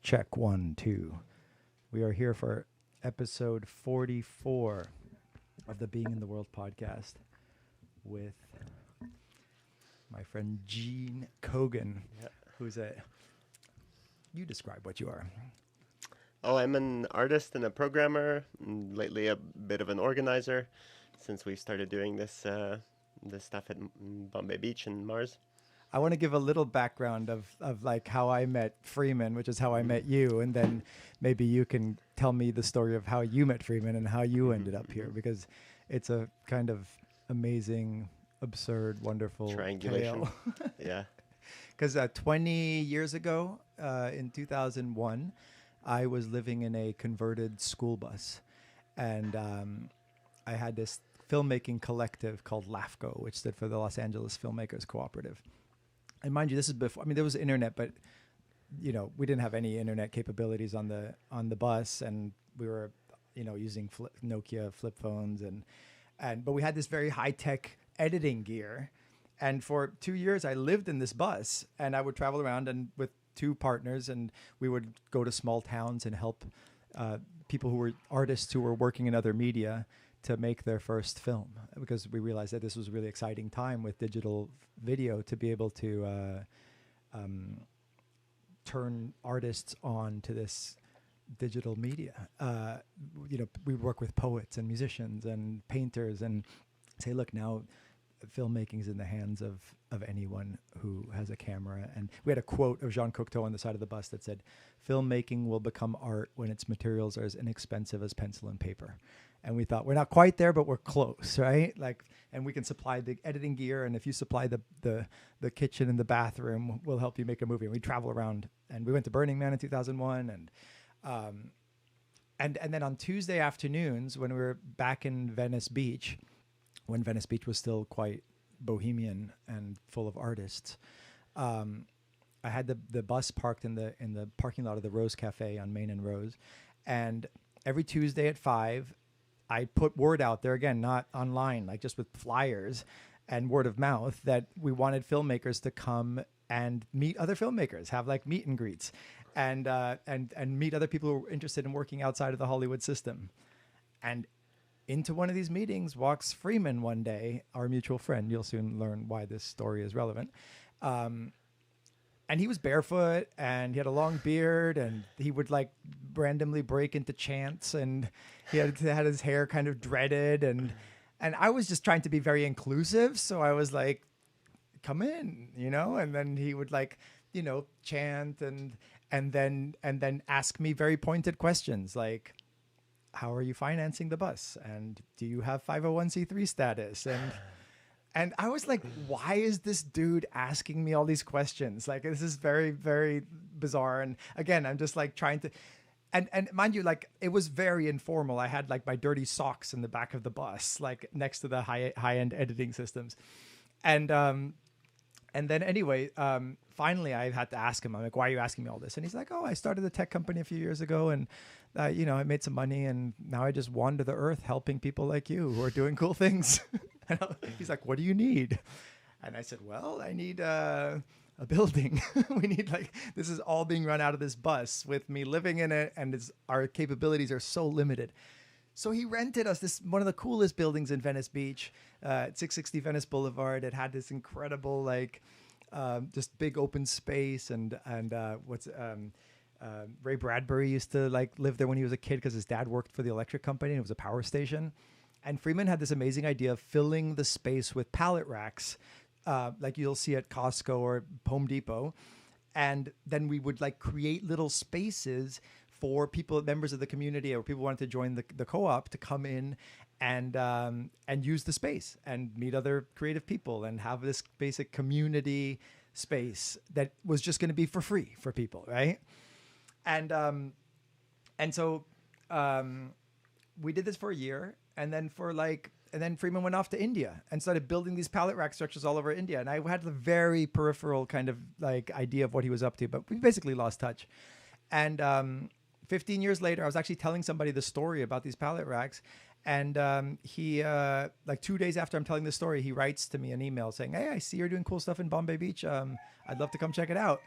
Check 1, 2. We are here for episode 44 of the Being in the World podcast with my friend Gene Kogan, who's a... You describe what you are. Oh, I'm an artist and a programmer, and lately a bit of an organizer, since we started doing this stuff at Bombay Beach and Mars. I want to give a little background of like how I met Freeman, which is how I met you, and then maybe you can tell me the story of how you met Freeman and how you ended up here, because it's a kind of amazing, absurd, wonderful Triangulation. tale. Yeah. Because 20 years ago, in 2001, I was living in a converted school bus, and I had this filmmaking collective called LAFCO, which stood for the Los Angeles Filmmakers Cooperative. And mind you, this is before, I mean, there was internet, but, you know, we didn't have any internet capabilities on the bus, and we were, you know, using Nokia flip phones, but we had this very high-tech editing gear. And for 2 years, I lived in this bus, and I would travel around and with two partners, and we would go to small towns and help people who were artists who were working in other media to make their first film, because we realized that this was a really exciting time with digital video to be able to turn artists on to this digital media. You know, we work with poets and musicians and painters and say, look, now filmmaking is in the hands of anyone who has a camera. And we had a quote of Jean Cocteau on the side of the bus that said, filmmaking will become art when its materials are as inexpensive as pencil and paper. And we thought, we're not quite there, but we're close, right? Like, and we can supply the editing gear, and if you supply the kitchen and the bathroom, we'll help you make a movie. And we travel around, and we went to Burning Man in 2001, and then on Tuesday afternoons, when we were back in Venice Beach, when Venice Beach was still quite bohemian and full of artists, I had the bus parked in the parking lot of the Rose Cafe on Main and Rose, and every Tuesday at 5, I put word out there, again, not online, like just with flyers and word of mouth, that we wanted filmmakers to come and meet other filmmakers, have like meet and greets, and meet other people who are interested in working outside of the Hollywood system. And into one of these meetings walks Freeman one day, our mutual friend. You'll soon learn why this story is relevant. And he was barefoot, and he had a long beard, and he would like randomly break into chants, and he had his hair kind of dreaded, and I was just trying to be very inclusive, so I was like, come in, you know, and then he would like, you know, chant and then ask me very pointed questions like, how are you financing the bus? And do you have 501c3 status? And I was like, why is this dude asking me all these questions? Like, this is very, very bizarre. And again, I'm just like trying to, and mind you, like, it was very informal. I had like my dirty socks in the back of the bus, like next to the high-end editing systems. And then anyway, finally I had to ask him, I'm like, why are you asking me all this? And he's like, oh, I started a tech company a few years ago, and you know, I made some money, and now I just wander the earth helping people like you who are doing cool things. And he's like, what do you need? And I said, well, I need a building. We need, like, this is all being run out of this bus with me living in it, and our capabilities are so limited. So he rented us this, one of the coolest buildings in Venice Beach, at 660 Venice Boulevard. It had this incredible, like, just big open space, and Ray Bradbury used to like live there when he was a kid because his dad worked for the electric company, and it was a power station. And Freeman had this amazing idea of filling the space with pallet racks, like you'll see at Costco or Home Depot. And then we would like create little spaces for people, members of the community, or people who wanted to join the co-op, to come in and use the space and meet other creative people and have this basic community space that was just going to be for free for people, right? And so we did this for a year, and then Freeman went off to India and started building these pallet rack structures all over India. And I had a very peripheral kind of like idea of what he was up to, but we basically lost touch. And 15 years later, I was actually telling somebody the story about these pallet racks. And he, like 2 days after I'm telling this story, he writes to me an email saying, hey, I see you're doing cool stuff in Bombay Beach. I'd love to come check it out.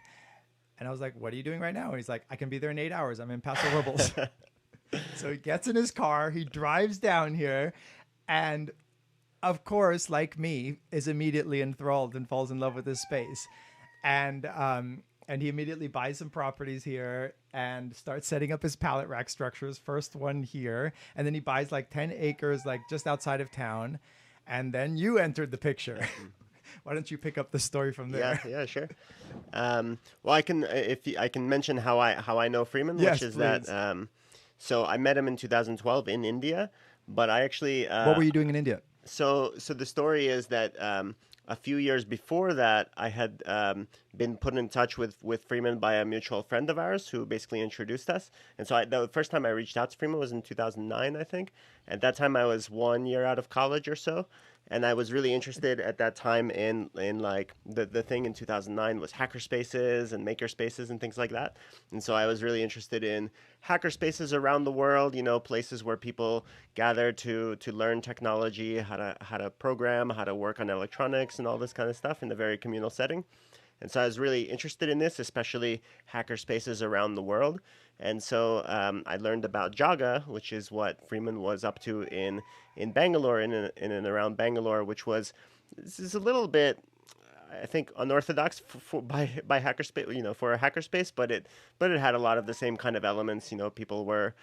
And I was like, what are you doing right now? And he's like, I can be there in 8 hours. I'm in Paso Robles. So he gets in his car, he drives down here, and of course, like me, is immediately enthralled and falls in love with this space. And he immediately buys some properties here and starts setting up his pallet rack structures. First one here, and then he buys like 10 acres, like just outside of town. And then you entered the picture. Why don't you pick up the story from there? Yeah, sure. Well, I can mention how I know Freeman, Yes, which is please. that. So I met him in 2012 in India, but I actually. What were you doing in India? So the story is that a few years before that, I had been put in touch with Freeman by a mutual friend of ours who basically introduced us. And so the first time I reached out to Freeman was in 2009, I think. At that time, I was 1 year out of college or so. And I was really interested at that time in like the thing in 2009 was hacker spaces and maker spaces and things like that. And so I was really interested in hacker spaces around the world, places where people gather to learn technology, how to program, how to work on electronics and all this kind of stuff in a very communal setting. And so I was really interested in this, especially hacker spaces around the world. And so I learned about Jaga, which is what Freeman was up to in Bangalore, in and around Bangalore, this is a little bit, I think, unorthodox by hackerspace, for a hackerspace, but it had a lot of the same kind of elements. People were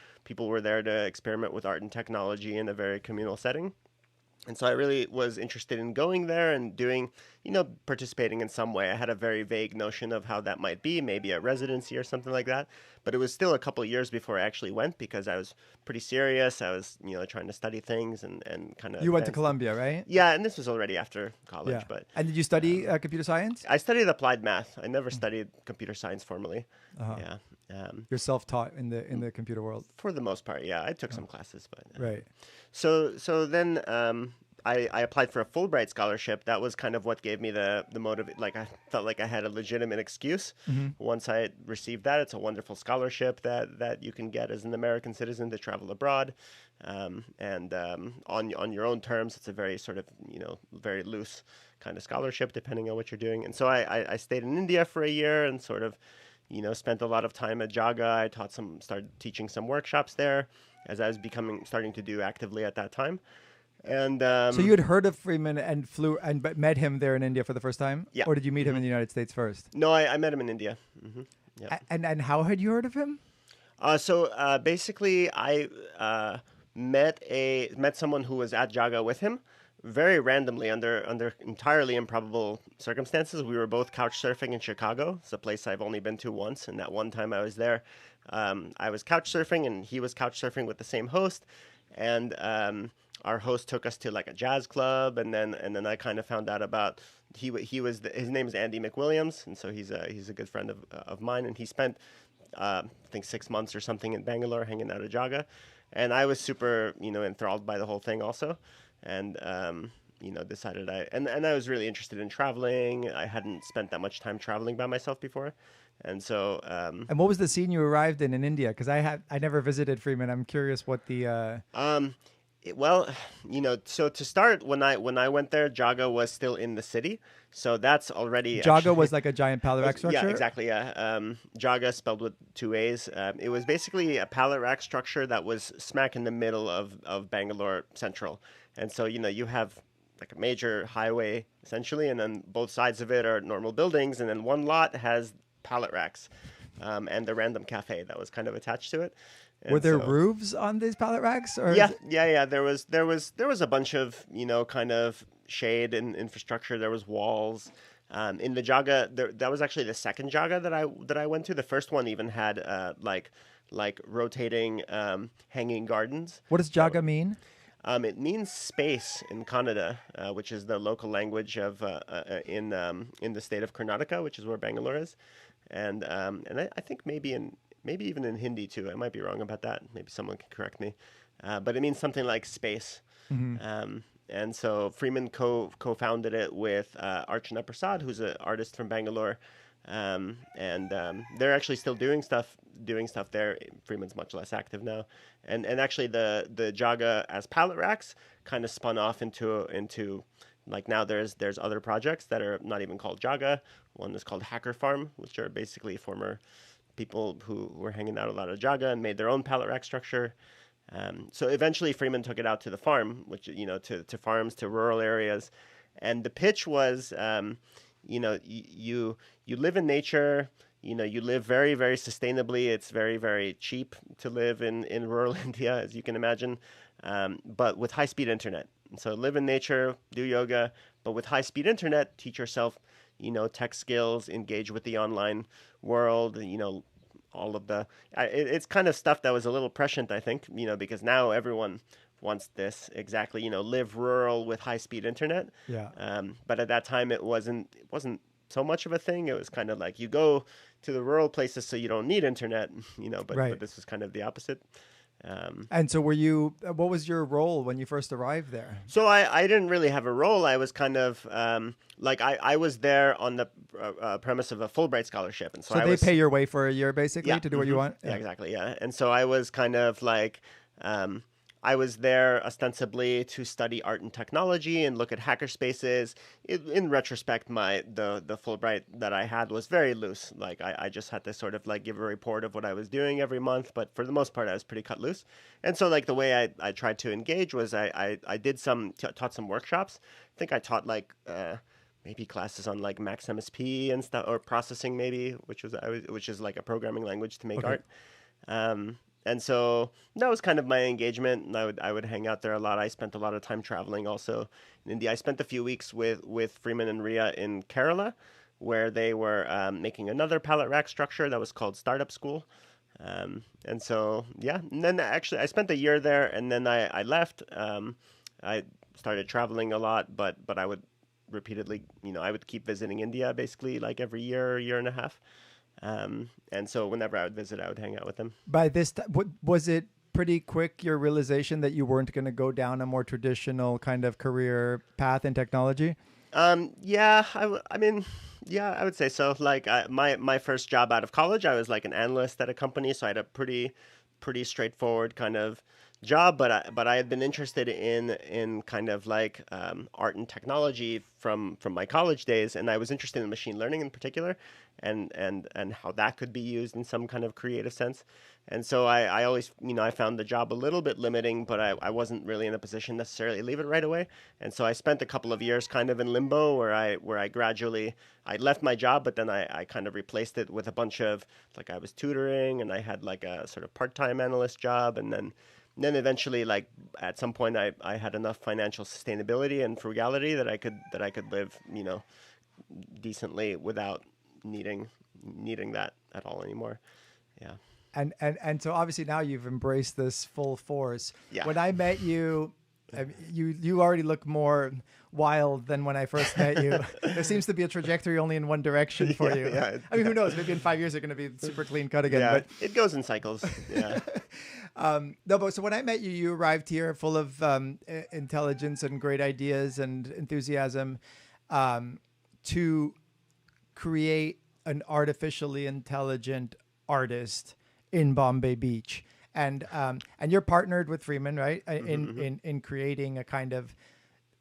there to experiment with art and technology in a very communal setting. And so I really was interested in going there and doing, participating in some way. I had a very vague notion of how that might be, maybe a residency or something like that. But it was still a couple of years before I actually went because I was pretty serious. I was, trying to study things and kind of. You went to Columbia, right? Yeah, and this was already after college. Yeah. But And did you study computer science? I studied applied math. I never studied computer science formally. Uh-huh. Yeah. You're self-taught in the computer world. For the most part, yeah. I took some classes, but Right. So then I applied for a Fulbright scholarship. That was kind of what gave me the motive. Like I felt like I had a legitimate excuse. Once I received that, it's a wonderful scholarship that you can get as an American citizen to travel abroad, and on your own terms. It's a very sort of very loose kind of scholarship depending on what you're doing. And so I stayed in India for a year and sort of spent a lot of time at Jaga. I started teaching some workshops there as I was starting to do actively at that time. And so you had heard of Freeman and but met him there in India for the first time? Yeah. Or did you meet him in the United States first? No, I met him in India. Yeah. And how had you heard of him? So basically, I met someone who was at Jaga with him, very randomly under entirely improbable circumstances. We were both couch surfing in Chicago. It's a place I've only been to once, and that one time I was there, I was couch surfing, and he was couch surfing with the same host, and our host took us to like a jazz club, and then I kind of found out about his name is Andy McWilliams, and so he's a good friend of mine, and he spent I think 6 months or something in Bangalore hanging out at Jaga, and I was super enthralled by the whole thing also, and decided I was really interested in traveling. I hadn't spent that much time traveling by myself before. And so, and what was the scene you arrived in India? Because I never visited Freeman. I'm curious what the. So to start, when I went there, Jaga was still in the city, so that's already. Jaga was like a giant pallet rack structure. Yeah, exactly. Yeah, Jaga spelled with 2 A's. It was basically a pallet rack structure that was smack in the middle of Bangalore Central, and so you have like a major highway essentially, and then both sides of it are normal buildings, and then one lot has pallet racks, and the random cafe that was kind of attached to it. And were there roofs on these pallet racks? Or yeah. There was a bunch of kind of shade and infrastructure. There was walls. In the Jaga, that was actually the second Jaga that I went to. The first one even had like rotating hanging gardens. What does Jaga mean? It means space in Kannada, which is the local language of in the state of Karnataka, which is where Bangalore is, and I think maybe even in Hindi too. I might be wrong about that. Maybe someone can correct me, but it means something like space. And so Freeman co-founded it with Archana Prasad, who's an artist from Bangalore, and they're actually still doing stuff there. Freeman's much less active now, and actually the Jaga as pallet racks kind of spun off into like now there's other projects that are not even called Jaga. One is called Hacker Farm, which are basically former people who were hanging out a lot of Jaga and made their own pallet rack structure. So eventually Freeman took it out to the farm, which, to farms, to rural areas. And the pitch was, you live in nature, you live very, very sustainably. It's very, very cheap to live in rural India, as you can imagine, but with high-speed internet. So live in nature, do yoga, but with high-speed internet, teach yourself, tech skills, engage with the online world, all of it's kind of stuff that was a little prescient, I think, because now everyone wants this exactly, live rural with high-speed internet. Yeah. But at that time, it wasn't so much of a thing. It was kind of like you go to the rural places so you don't need internet, but this was kind of the opposite. And so what was your role when you first arrived there? So I didn't really have a role. I was kind of I was there on the premise of a Fulbright Scholarship. And so they pay your way for a year basically to do what you want? Yeah, exactly. Yeah. And so I was kind of like, I was there ostensibly to study art and technology and look at hackerspaces. In retrospect, the Fulbright that I had was very loose. Like I just had to sort of like give a report of what I was doing every month, but for the most part, I was pretty cut loose. And so like the way I tried to engage was I did taught some workshops. I think I taught like maybe classes on like Max MSP and stuff, or processing maybe, which is like a programming language to make art. And so that was kind of my engagement, and I would hang out there a lot. I spent a lot of time traveling also in India. I spent a few weeks with Freeman and Ria in Kerala, where they were making another pallet rack structure that was called Startup School. And so, yeah. And then actually I spent a year there, and then I left. I started traveling a lot, but I would repeatedly, I would keep visiting India basically like every year and a half. And so whenever I would visit, I would hang out with them. By this time, was it pretty quick, your realization that you weren't going to go down a more traditional kind of career path in technology? Yeah, I would say so. Like my first job out of college, I was like an analyst at a company. So I had a pretty straightforward kind of job, but I had been interested in kind of like art and technology from my college days, and I was interested in machine learning in particular, and how that could be used in some kind of creative sense. And so I always, I found the job a little bit limiting, but I wasn't really in a position necessarily to leave it right away. And so I spent a couple of years kind of in limbo where I gradually, I left my job, but then I kind of replaced it with a bunch of, like I was tutoring, and I had like a sort of part-time analyst job. And then eventually, like at some point, I had enough financial sustainability and frugality that I could live, decently without needing that at all anymore. Yeah. And so obviously now you've embraced this full force. Yeah. When I met you, you already look more wild than when I first met you. There seems to be a trajectory only in one direction for you. Yeah. I mean, who knows? Maybe in 5 years you're going to be super clean cut again. Yeah, But it goes in cycles. Yeah. No, but so when I met you, you arrived here full of intelligence and great ideas and enthusiasm to create an artificially intelligent artist in Bombay Beach, and you're partnered with Freeman, right? In creating a kind of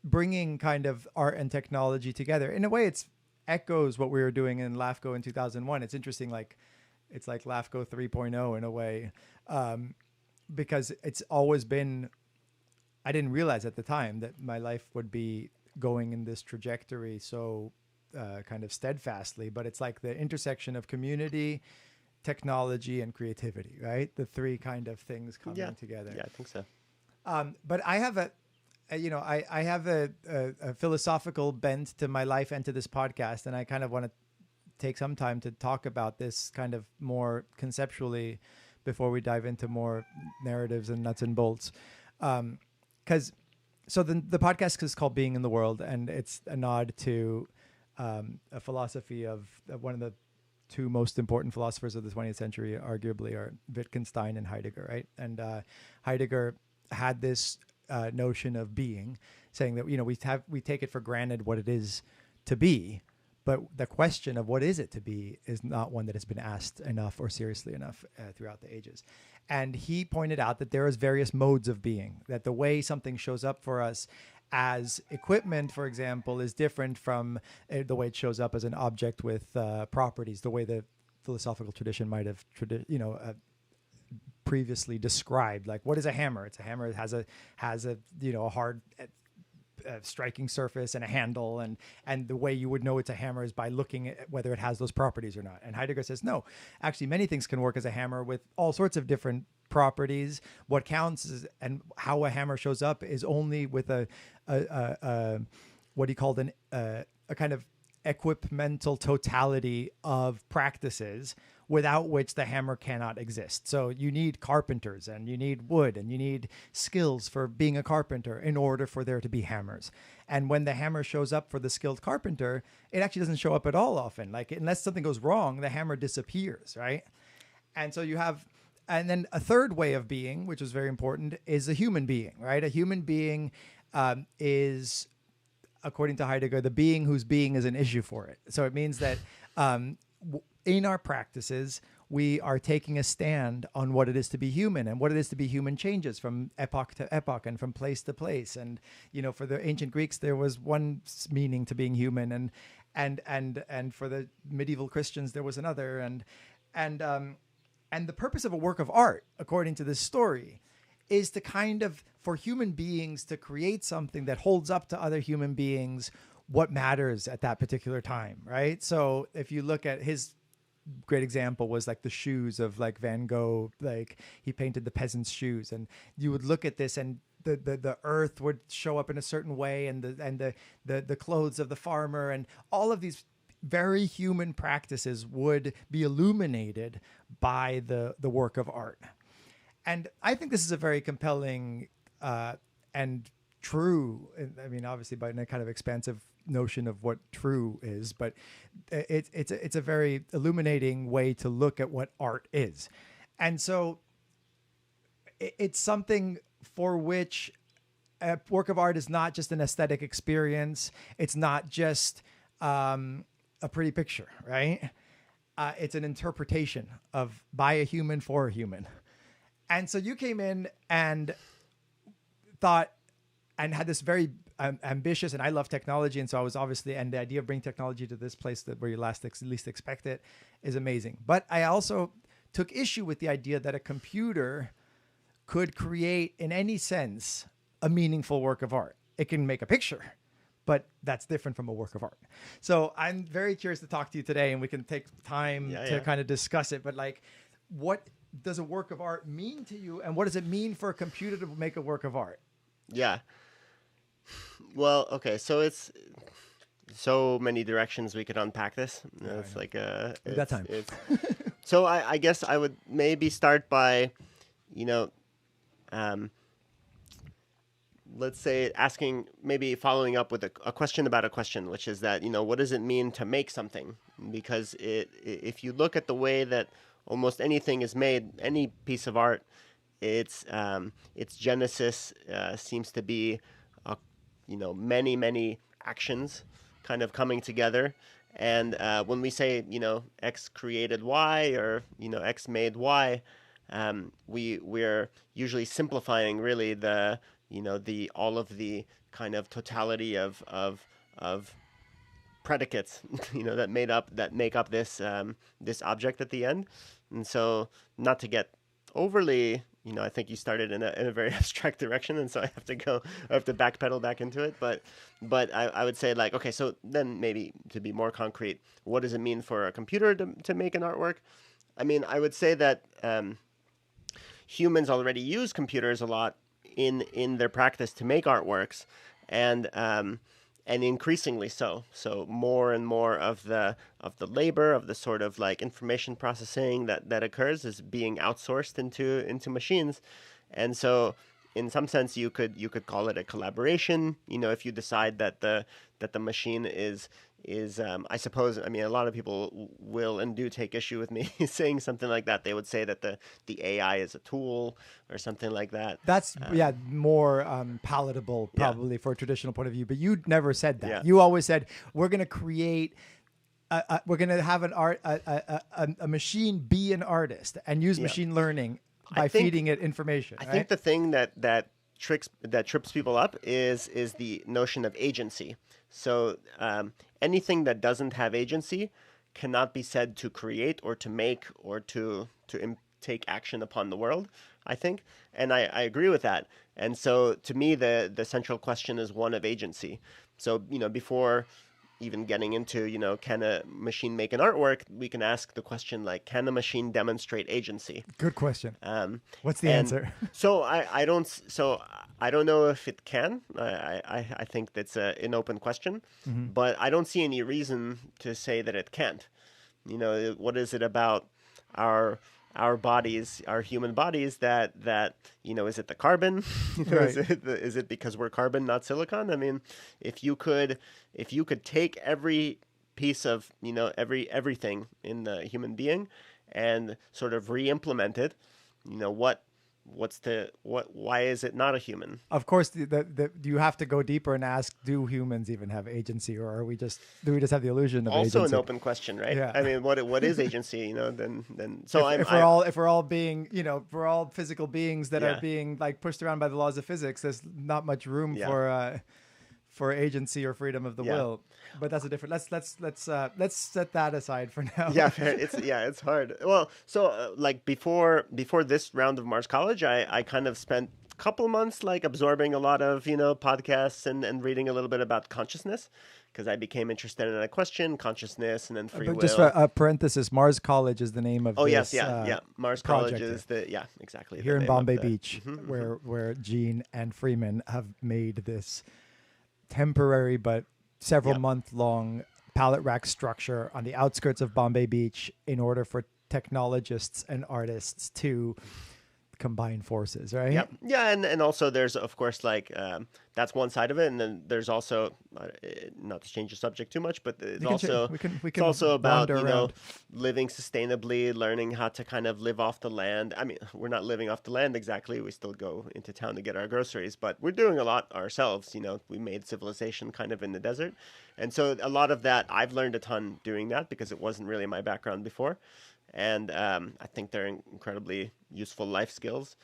bringing kind of art and technology together. In a way, it's echoes what we were doing in LAFCO in 2001. It's interesting, it's like LAFCO 3.0 in a way, because it's always been. I didn't realize at the time that my life would be going in this trajectory so kind of steadfastly, but it's like the intersection of community, technology, and creativity, right? The three kind of things coming together. Yeah, I think so. But I have I have a philosophical bent to my life and to this podcast, and I kind of want to take some time to talk about this kind of more conceptually before we dive into more narratives and nuts and bolts. Because the podcast is called Being in the World, and it's a nod to a philosophy of one of the two most important philosophers of the 20th century, arguably, are Wittgenstein and Heidegger, right? And Heidegger had this notion of being, saying that we take it for granted what it is to be, but the question of what is it to be is not one that has been asked enough or seriously enough throughout the ages. And he pointed out that there is various modes of being, that the way something shows up for us as equipment, for example, is different from the way it shows up as an object with properties, the way the philosophical tradition might have, previously described. Like, what is a hammer? It's a hammer. It has a a hard striking surface and a handle, and the way you would know it's a hammer is by looking at whether it has those properties or not. And Heidegger says no, actually many things can work as a hammer with all sorts of different properties. What counts is, and how a hammer shows up is only with a what he called a kind of equipmental totality of practices without which the hammer cannot exist. So you need carpenters, and you need wood, and you need skills for being a carpenter in order for there to be hammers. And when the hammer shows up for the skilled carpenter, it actually doesn't show up at all often. Like, unless something goes wrong, the hammer disappears, right? And so you have, and then a third way of being, which is very important, is a human being, right? A human being is, according to Heidegger, the being whose being is an issue for it. So it means that in our practices, we are taking a stand on what it is to be human, and what it is to be human changes from epoch to epoch and from place to place. And, for the ancient Greeks, there was one meaning to being human, and for the medieval Christians, there was another. And the purpose of a work of art, according to this story, is to kind of, for human beings to create something that holds up to other human beings what matters at that particular time, right? So if you look at his great example was like the shoes of like Van Gogh, like he painted the peasants' shoes, and you would look at this and the earth would show up in a certain way, and the clothes of the farmer, and all of these very human practices would be illuminated by the work of art. And I think this is a very compelling and true, I mean, obviously by a kind of expansive notion of what true is, but it's a very illuminating way to look at what art is. And so it's something for which a work of art is not just an aesthetic experience. It's not just a pretty picture, right? It's an interpretation by a human for a human. And so you came in and thought, and had this very ambitious, and I love technology, and so I was obviously, and the idea of bringing technology to this place where you least expect it is amazing. But I also took issue with the idea that a computer could create, in any sense, a meaningful work of art. It can make a picture, but that's different from a work of art. So I'm very curious to talk to you today, and we can take time to kind of discuss it. But like, what does a work of art mean to you, and what does it mean for a computer to make a work of art? Yeah. Well, okay, so it's so many directions we could unpack this. It's like we've got time. So I guess I would maybe start by, let's say following up with a question about a question, which is that, what does it mean to make something? Because if you look at the way that almost anything is made, any piece of art, its genesis seems to be many actions kind of coming together. And when we say X created Y, or X made Y, we're usually simplifying really the all of the kind of totality of predicates that make up this this object at the end. And so, not to get overly, I think you started in a very abstract direction, and so I have to backpedal back into it. But I would say, like, okay, so then maybe to be more concrete, what does it mean for a computer to make an artwork? I mean, I would say that humans already use computers a lot in their practice to make artworks, and increasingly so. So more and more of the labor, of the sort of like information processing that occurs, is being outsourced into machines. And so in some sense you could call it a collaboration, if you decide that the machine is I suppose, I mean, a lot of people will and do take issue with me saying something like that. They would say that the AI is a tool or something like that. That's more palatable probably for a traditional point of view. But you never said that. Yeah. You always said we're going to create. We're going to have a machine be an artist and use machine learning by feeding it information. I think the thing that trips people up is the notion of agency. So anything that doesn't have agency cannot be said to create or to make or to take action upon the world, I think. And I agree with that. And so to me, the central question is one of agency. So, before even getting into, can a machine make an artwork, we can ask the question like, can a machine demonstrate agency? Good question. What's the answer? So I don't know if it can. I think that's an open question, but I don't see any reason to say that it can't. What is it about our bodies, our human bodies, that is it the carbon? Right. Is it because we're carbon, not silicon? I mean, if you could take every piece of everything in the human being and sort of re-implement it, why is it not a human? Of course, you have to go deeper and ask, do humans even have agency, or do we just have the illusion of agency? Also an open question, right? Yeah. I mean, what is agency? If we're all being, if we're all physical beings that Yeah. are being like pushed around by the laws of physics, there's not much room for agency or freedom of the will. But that's a different. Let's set that aside for now. Yeah, fair. It's hard. Well, so before this round of Mars College, I kind of spent a couple months absorbing a lot of podcasts and reading a little bit about consciousness, because I became interested in that question, consciousness, and then free will. Just for a parenthesis, Mars College is the name of this. Mars project College is exactly here the in name of Bombay the- Beach, where Gene and Freeman have made this temporary but several month long pallet rack structure on the outskirts of Bombay Beach in order for technologists and artists to combine forces, right? Yep. Yeah, and also there's of course that's one side of it, and then there's also not to change the subject too much, but it's we can also about wander around. living sustainably, learning how to kind of live off the land. I mean, we're not living off the land exactly. We still go into town to get our groceries, but we're doing a lot ourselves. We made civilization kind of in the desert, and so a lot of that I've learned a ton doing that because it wasn't really my background before. And I think they're incredibly useful life skills,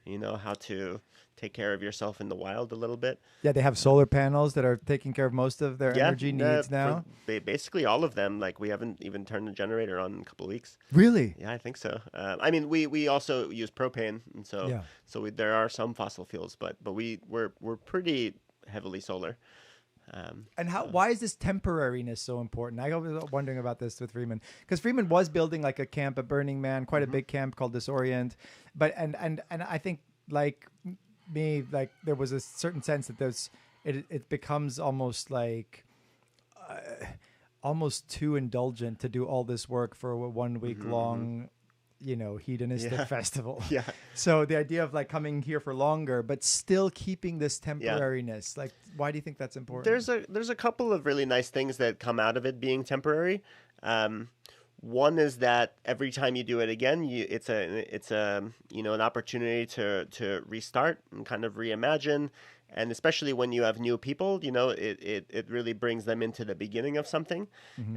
how to take care of yourself in the wild a little bit. Yeah, they have solar panels that are taking care of most of their energy needs now. Basically all of them. We haven't even turned the generator on in a couple of weeks. Really? Yeah, I think so. I mean, we also use propane, and so there are some fossil fuels, but we're pretty heavily solar. And why is this temporariness so important? I was wondering about this with Freeman, because Freeman was building a camp at Burning Man, quite a big camp called Disorient, but and I think there was a certain sense that it becomes almost almost too indulgent to do all this work for a 1 week long hedonistic festival. Yeah. So the idea of coming here for longer, but still keeping this temporariness, why do you think that's important? There's a couple of really nice things that come out of it being temporary. One is that every time you do it again, it's an opportunity to restart and kind of reimagine. And especially when you have new people, it really brings them into the beginning of something.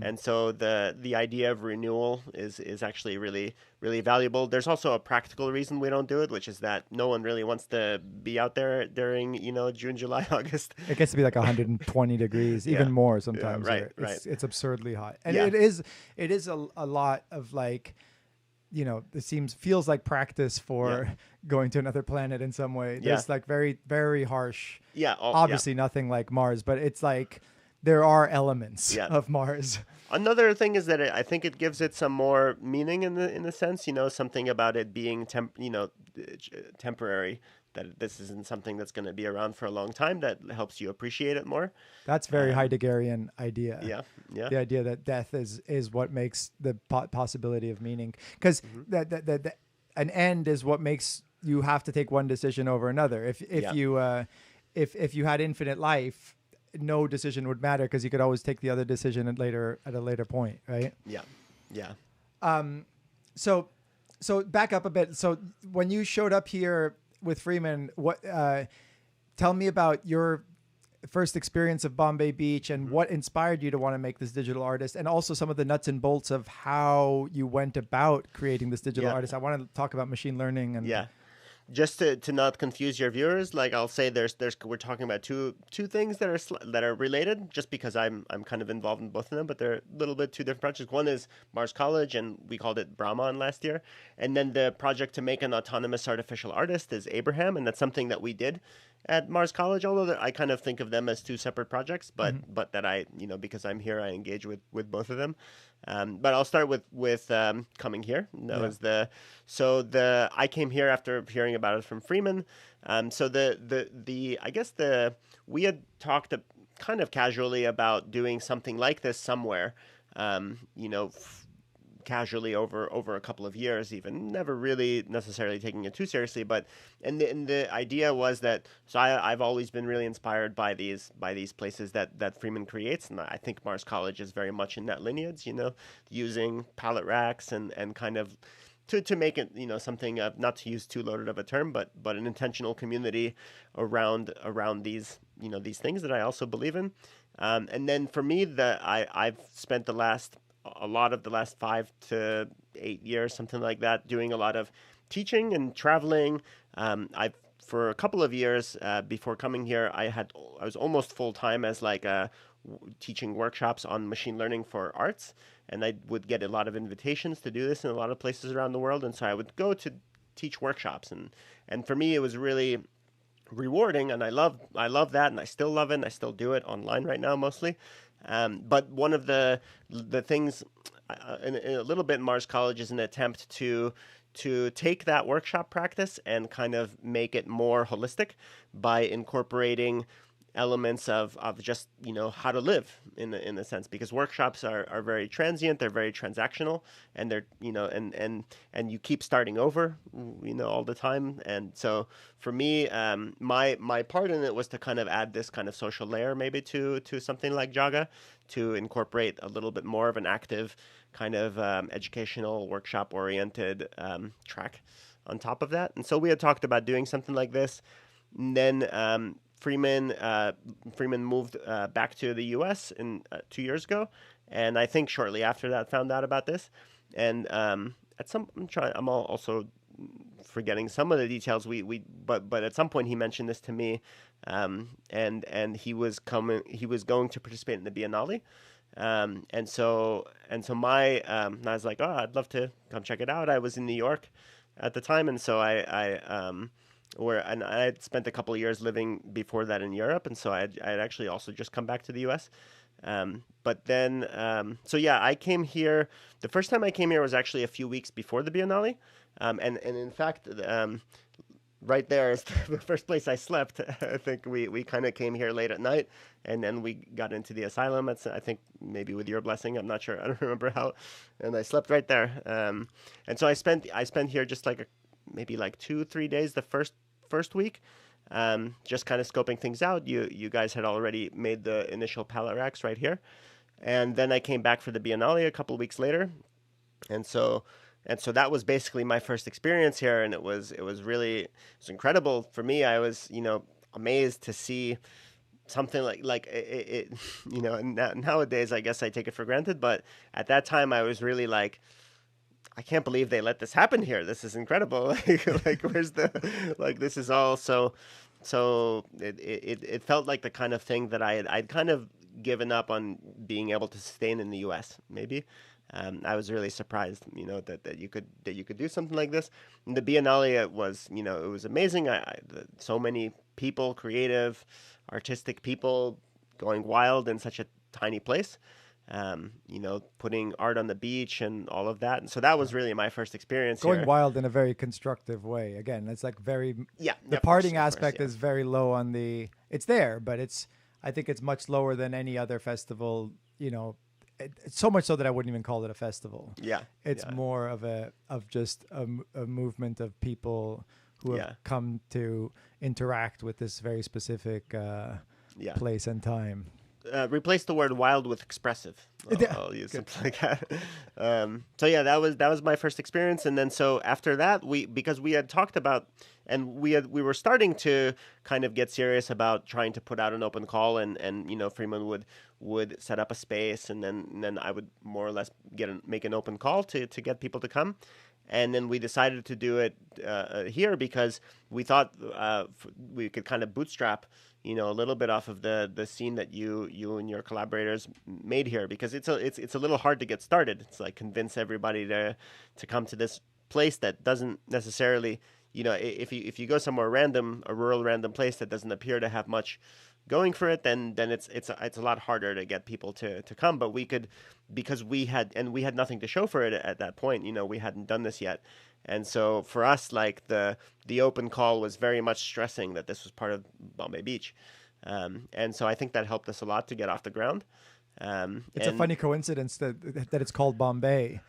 And so the idea of renewal is actually really, really valuable. There's also a practical reason we don't do it, which is that no one really wants to be out there during, June, July, August. It gets to be 120 degrees, even more sometimes. Yeah, right, right. It's absurdly hot. And Yeah. it is a lot of it feels like practice for going to another planet in some way. There's very, very harsh. Yeah. Obviously nothing like Mars, but it's there are elements of Mars. Another thing is that I think it gives it some more meaning in the sense, something about it being temporary, that this isn't something that's going to be around for a long time, that helps you appreciate it more. That's very Heideggerian idea. Yeah. The idea that death is what makes the possibility of meaning, because an end is what makes you have to take one decision over another. If you had infinite life, no decision would matter because you could always take the other decision at a later point, right? Yeah. So back up a bit. So when you showed up here with Freeman, tell me about your first experience of Bombay Beach and what inspired you to want to make this digital artist, and also some of the nuts and bolts of how you went about creating this digital artist. I want to talk about machine learning and just to not confuse your viewers, like I'll say we're talking about two things that are related, just because I'm kind of involved in both of them, but they're a little bit two different projects. One is Mars College, and we called it Brahman last year, and then the project to make an autonomous artificial artist is Abraham, and that's something that we did at Mars College. Although I kind of think of them as two separate projects, but that I, because I'm here, I engage with both of them. But I'll start with coming here. That was I came here after hearing about it from Freeman. So we had talked kind of casually about doing something like this somewhere, casually over a couple of years, even never really necessarily taking it too seriously. But and the idea was that I've always been really inspired by these places that Freeman creates, and I think Mars College is very much in that lineage. Using pallet racks and kind of to make it something of, not to use too loaded of a term, but an intentional community around these these things that I also believe in. And then for me, I've spent a lot of the last 5 to 8 years, something like that, doing a lot of teaching and traveling. For a couple of years before coming here, I was almost full time as teaching workshops on machine learning for arts, and I would get a lot of invitations to do this in a lot of places around the world, and so I would go to teach workshops, and for me it was really rewarding, and I love that, and I still love it, and I still do it online right now mostly. But one of the things in a little bit Mars College is an attempt to take that workshop practice and kind of make it more holistic by incorporating elements of just how to live in a sense, because workshops are very transient, they're very transactional, and they're and you keep starting over all the time. And so for me, my part in it was to kind of add this kind of social layer maybe to something like Jaga, to incorporate a little bit more of an active kind of educational workshop oriented track on top of that. And so we had talked about doing something like this, and then Freeman moved back to the U.S. in 2 years ago, and I think shortly after that found out about this. And I'm also forgetting some of the details. But at some point he mentioned this to me, and he was going to participate in the Biennale, and so I was like, oh, I'd love to come check it out. I was in New York at the time, and so and I had spent a couple of years living before that in Europe, and so I had actually also just come back to the U.S. But then, I came here. The first time I came here was actually a few weeks before the Biennale, and in fact, right there is the first place I slept. I think we kind of came here late at night, and then we got into the asylum. I think maybe with your blessing. I'm not sure. I don't remember how, and I slept right there. And so I spent here just maybe 2-3 days the first week, just kind of scoping things out. You guys had already made the initial pallet racks right here, and then I came back for the Biennale a couple of weeks later, and so that was basically my first experience here, and it was incredible for me. I was amazed to see something like it. Nowadays I guess I take it for granted, but at that time I was really like, I can't believe they let this happen here. This is incredible. Where's this is all so it felt like the kind of thing that I'd kind of given up on being able to sustain in the US, maybe. I was really surprised, that you could do something like this. And the Biennale, it was amazing. So many people, creative, artistic people, going wild in such a tiny place. Putting art on the beach and all of that. And so that was really my first experience Going here. wild in a very constructive way. Again, it's very, the of partying course, aspect is very low on it's there, but I think it's much lower than any other festival, so much so that I wouldn't even call it a festival. Yeah. It's more of just a movement of people who have come to interact with this very specific place and time. Replace the word wild with expressive. I'll use something like that. That was my first experience, and then so after that, because we had talked about, and we were starting to kind of get serious about trying to put out an open call, and Freeman would set up a space, and then I would more or less make an open call to get people to come, And then we decided to do it here because we thought we could kind of bootstrap, a little bit off of the scene that you and your collaborators made here, because it's a little hard to get started. It's like convince everybody to come to this place that doesn't necessarily, if you go somewhere random, a rural random place that doesn't appear to have much going for it, then it's a lot harder to get people to come. But we could, because we had nothing to show for it at that point. We hadn't done this yet, and so for us, like the open call was very much stressing that this was part of Bombay Beach, and so I think that helped us a lot to get off the ground. It's a funny coincidence that it's called Bombay,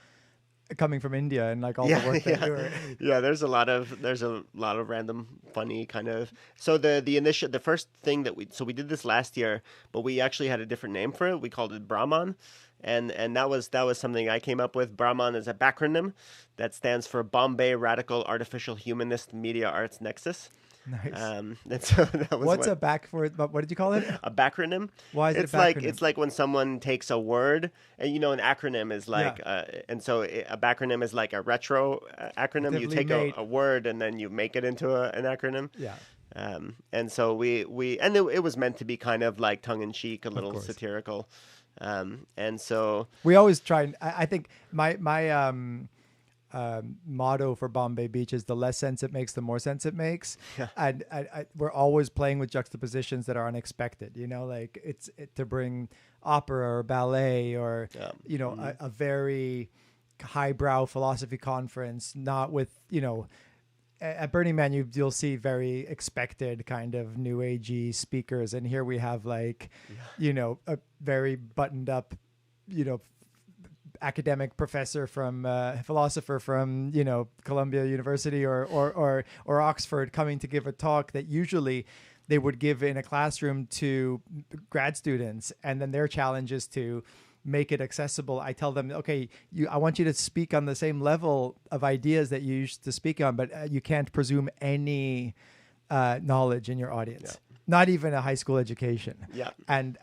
coming from India, and like all the work that you were. Yeah, there's a lot of random funny kind of. So the first thing that we did this last year, but we actually had a different name for it. We called it Brahman, and that was something I came up with. Brahman is a backronym that stands for Bombay Radical Artificial Humanist Media Arts Nexus. Nice. And so that was What's a back for it? What did you call it? A backronym. Why is it's it a backronym? It's like when someone takes a word, and an acronym is like, and so a backronym is like a retro acronym. You take a word and then you make it into an acronym. Yeah. And so it was meant to be kind of like tongue in cheek, a little satirical. And so we always try. I think my motto for Bombay Beach is the less sense it makes, the more sense it makes. Yeah. And we're always playing with juxtapositions that are unexpected, like it's to bring opera or ballet or, a very highbrow philosophy conference, not with, at Burning Man, you'll see very expected kind of new agey speakers. And here we have like, a very buttoned up, academic professor from philosopher from Columbia University or Oxford coming to give a talk that usually they would give in a classroom to grad students, and then their challenge is to make it accessible. I tell them, okay, I want you to speak on the same level of ideas that you used to speak on, but you can't presume any knowledge in your audience. Yeah. Not even a high school education. Yeah. And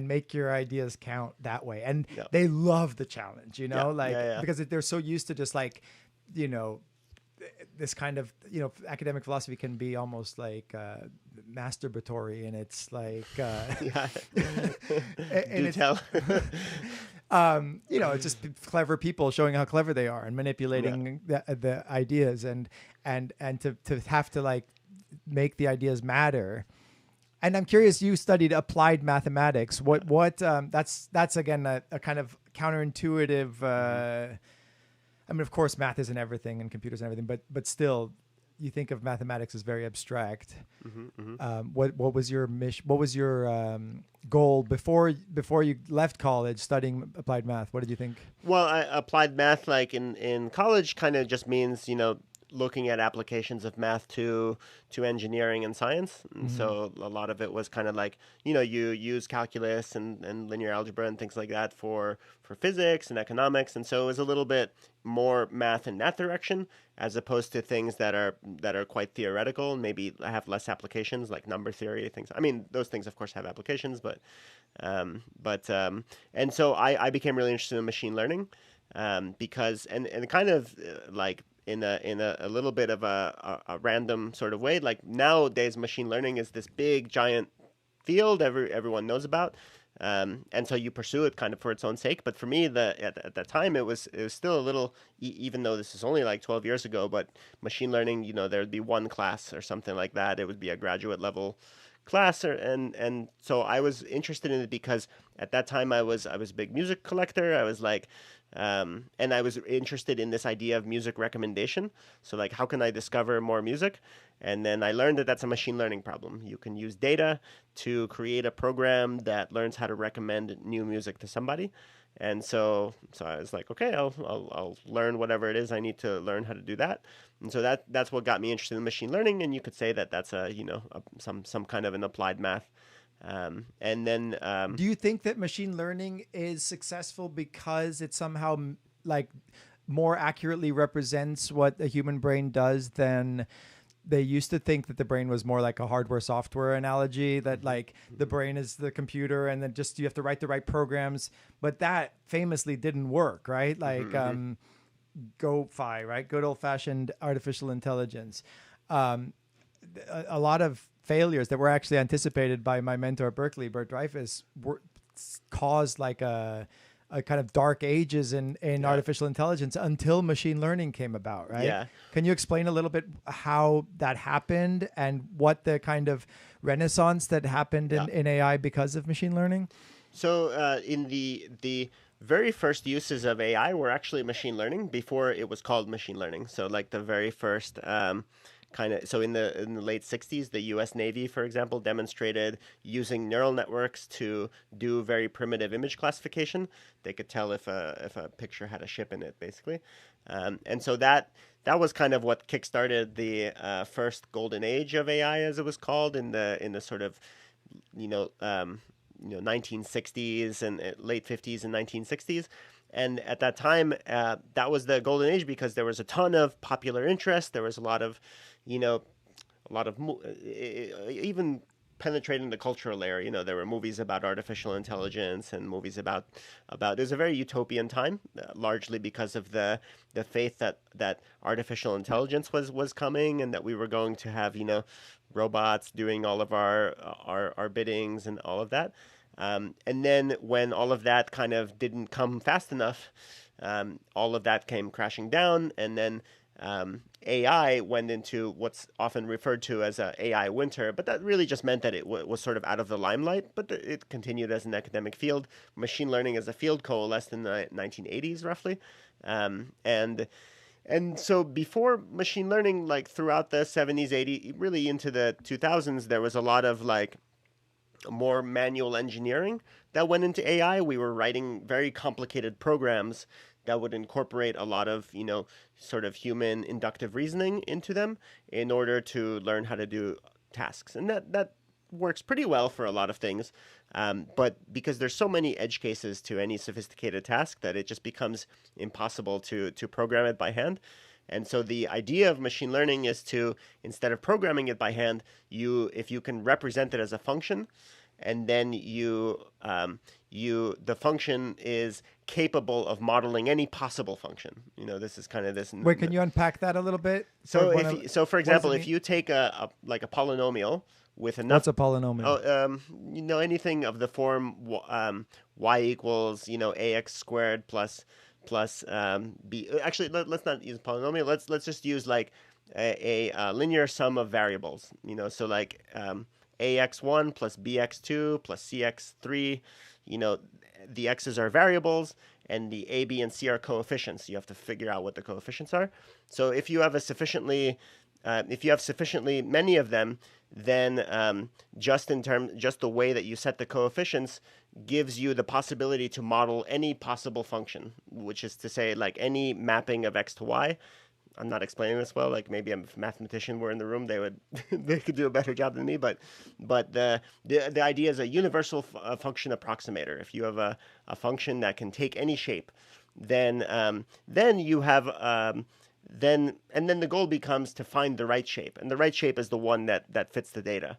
make your ideas count that way. And they love the challenge, because they're so used to just like, this kind of, academic philosophy can be almost like masturbatory, and it's like, it's just clever people showing how clever they are and manipulating the ideas and to have to like make the ideas matter. And I'm curious, you studied applied mathematics. That's again a kind of counterintuitive. I mean, of course, math isn't everything and computers and everything, but still, you think of mathematics as very abstract. What was your mission? What was your goal before you left college studying applied math? What did you think? Well, applied math, like in college, kind of just means looking at applications of math to engineering and science. And so a lot of it was kind of like, you use calculus and linear algebra and things like that for physics and economics. And so it was a little bit more math in that direction, as opposed to things that are quite theoretical and maybe have less applications, like number theory, things. I mean, those things of course have applications, and so I became really interested in machine learning, because and kind of like in a little bit of a random sort of way. Like nowadays, machine learning is this big giant field everyone knows about, and so you pursue it kind of for its own sake. But for me, at that time, it was still a little, even though this is only like 12 years ago. But machine learning, there'd be one class or something like that. It would be a graduate level class, and so I was interested in it because at that time I was a big music collector. I was like. And I was interested in this idea of music recommendation. So like, how can I discover more music? And then I learned that that's a machine learning problem. You can use data to create a program that learns how to recommend new music to somebody. And so I was like, okay, I'll learn whatever it is I need to learn how to do that. And so that's what got me interested in machine learning. And you could say that that's some kind of an applied math. And then, do you think that machine learning is successful because it somehow like more accurately represents what a human brain does than they used to think that the brain was more like a hardware software analogy, that like the brain is the computer and then just you have to write the right programs, but that famously didn't work, right? Like, GoFi, right? Good old-fashioned artificial intelligence. A lot of failures that were actually anticipated by my mentor at Berkeley, Bert Dreyfus, caused like a kind of dark ages in artificial intelligence until machine learning came about, right? Yeah. Can you explain a little bit how that happened and what the kind of renaissance that happened in AI because of machine learning? So in the very first uses of AI were actually machine learning before it was called machine learning. So like the very first so in the late 60s, the US Navy, for example, demonstrated using neural networks to do very primitive image classification. They could tell if a picture had a ship in it, basically. And so that was kind of what kickstarted the first golden age of AI, as it was called, in the sort of 1960s and late 50s and 1960s. And at that time, that was the golden age because there was a ton of popular interest. There was a lot of even penetrating the cultural layer. There were movies about artificial intelligence and movies about it was a very utopian time, largely because of the faith that artificial intelligence was coming and that we were going to have robots doing all of our biddings and all of that. And then when all of that kind of didn't come fast enough, all of that came crashing down, and then AI went into what's often referred to as a AI winter, but that really just meant that it was sort of out of the limelight, but it continued as an academic field. Machine learning as a field coalesced in the 1980s, roughly. And so before machine learning, like throughout the 70s, 80s, really into the 2000s, there was a lot of like more manual engineering that went into AI. We were writing very complicated programs that would incorporate a lot of, sort of human inductive reasoning into them in order to learn how to do tasks. And that works pretty well for a lot of things. But because there's so many edge cases to any sophisticated task that it just becomes impossible to program it by hand. And so the idea of machine learning is to, instead of programming it by hand, if you can represent it as a function, and then the function is capable of modeling any possible function. This is kind of this. Wait, can you unpack that a little bit? So for example, if you take a polynomial with enough. What's a polynomial? Anything of the form y equals ax squared plus b. Actually, let's not use polynomial. Let's just use like a linear sum of variables. So like ax1 plus bx2 plus cx3. The x's are variables, and the a, b, and c are coefficients. You have to figure out what the coefficients are. So if you have sufficiently many of them, then just the way that you set the coefficients gives you the possibility to model any possible function, which is to say, like any mapping of x to y. I'm not explaining this well. Like maybe if a mathematician were in the room, they could do a better job than me. But the idea is a universal function approximator. If you have a function that can take any shape, then you have then the goal becomes to find the right shape, and the right shape is the one that fits the data.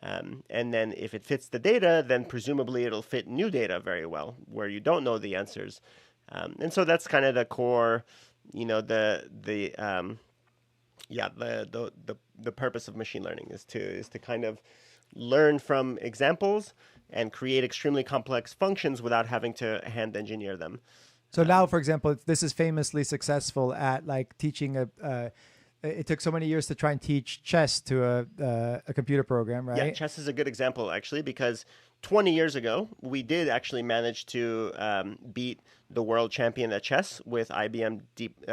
And then if it fits the data, then presumably it'll fit new data very well, where you don't know the answers. And so that's kind of the core. The purpose of machine learning is to kind of learn from examples and create extremely complex functions without having to hand engineer them. So now, for example, this is famously successful at like teaching it took so many years to try and teach chess to a computer program, right? Yeah, chess is a good example actually, because 20 years ago, we did actually manage to beat the world champion at chess with IBM Deep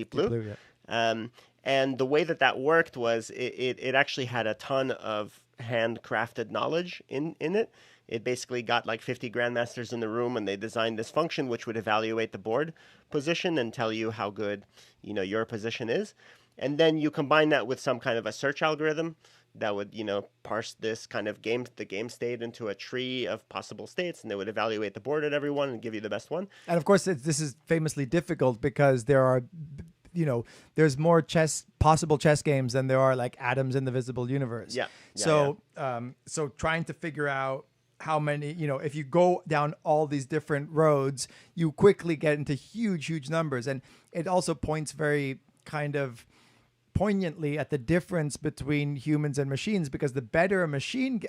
Blue. Yeah. And the way that worked was it actually had a ton of handcrafted knowledge in it. It basically got like 50 grandmasters in the room, and they designed this function which would evaluate the board position and tell you how good your position is. And then you combine that with some kind of a search algorithm that would, parse this kind of the game state into a tree of possible states, and they would evaluate the board at every one and give you the best one. And of course, this is famously difficult because there are, there's more possible chess games than there are like atoms in the visible universe. Yeah. So trying to figure out how many, if you go down all these different roads, you quickly get into huge numbers. And it also points very kind of poignantly at the difference between humans and machines, because the better a machine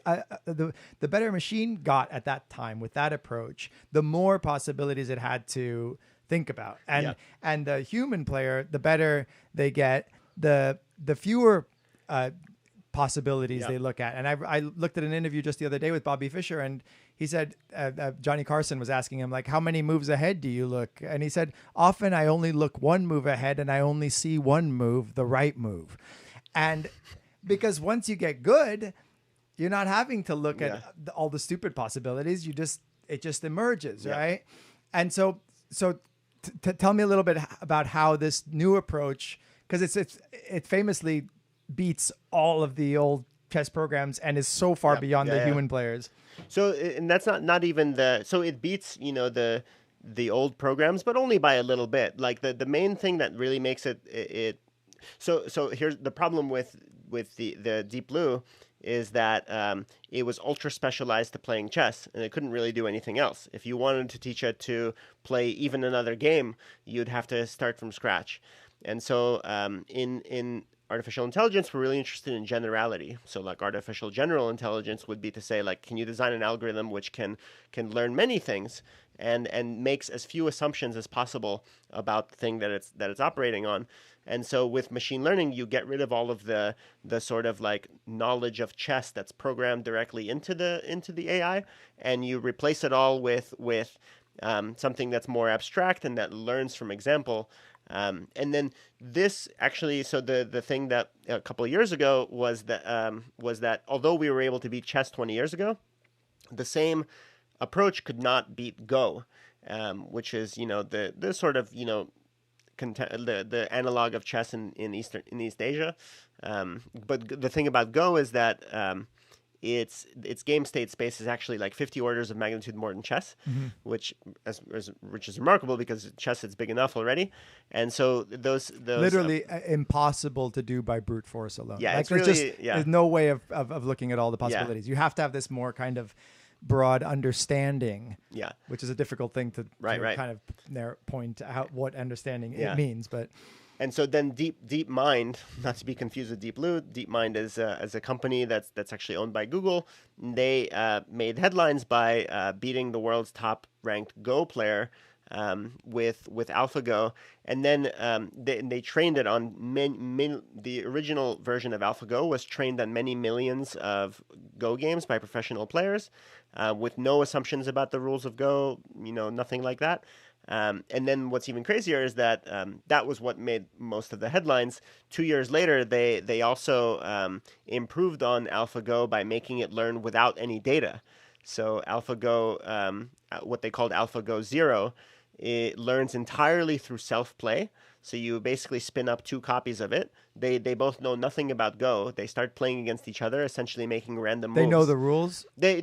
the better a machine got at that time with that approach, the more possibilities it had to think about. And the human player, the better they get, the fewer possibilities they look at. And I looked at an interview just the other day with Bobby Fischer, and he said Johnny Carson was asking him, like, how many moves ahead do you look? And he said, often I only look one move ahead and I only see one move, the right move. And because once you get good, you're not having to look at all the stupid possibilities. It just emerges, right? And so tell me a little bit about how this new approach, because it famously beats all of the old chess programs and is so far beyond the human players. So, and that's not even so it beats, the old programs, but only by a little bit. Like the main thing that really makes it so here's the problem with the Deep Blue is that it was ultra specialized to playing chess, and it couldn't really do anything else. If you wanted to teach it to play even another game, you'd have to start from scratch. And so in artificial intelligence, we're really interested in generality. So like artificial general intelligence would be to say, like, can you design an algorithm which can learn many things and makes as few assumptions as possible about the thing that it's operating on. And so with machine learning, you get rid of all of the sort of like knowledge of chess that's programmed directly into the AI, and you replace it all with something that's more abstract and that learns from example. And then this actually, so the thing that a couple of years ago was that although we were able to beat chess 20 years ago, the same approach could not beat Go, which is the sort of the analog of chess in East Asia. But the thing about Go is that its game state space is actually like 50 orders of magnitude more than chess, which is remarkable because chess is big enough already. And so those literally impossible to do by brute force alone. Yeah, like, it's really, there's no way of looking at all the possibilities. You have to have this more kind of broad understanding, which is a difficult thing to kind of point out what understanding it means. And so then Deep Mind, not to be confused with Deep Blue, Deep Mind is a company that's actually owned by Google. They made headlines by beating the world's top ranked Go player with AlphaGo, and then they trained it on the original version of AlphaGo was trained on many millions of Go games by professional players, with no assumptions about the rules of Go, nothing like that. And then what's even crazier is that that was what made most of the headlines. 2 years later, they also improved on AlphaGo by making it learn without any data. So AlphaGo, what they called Alphago Zero, it learns entirely through self-play. So you basically spin up two copies of it. They both know nothing about Go. They start playing against each other, essentially making random moves. They know the rules? They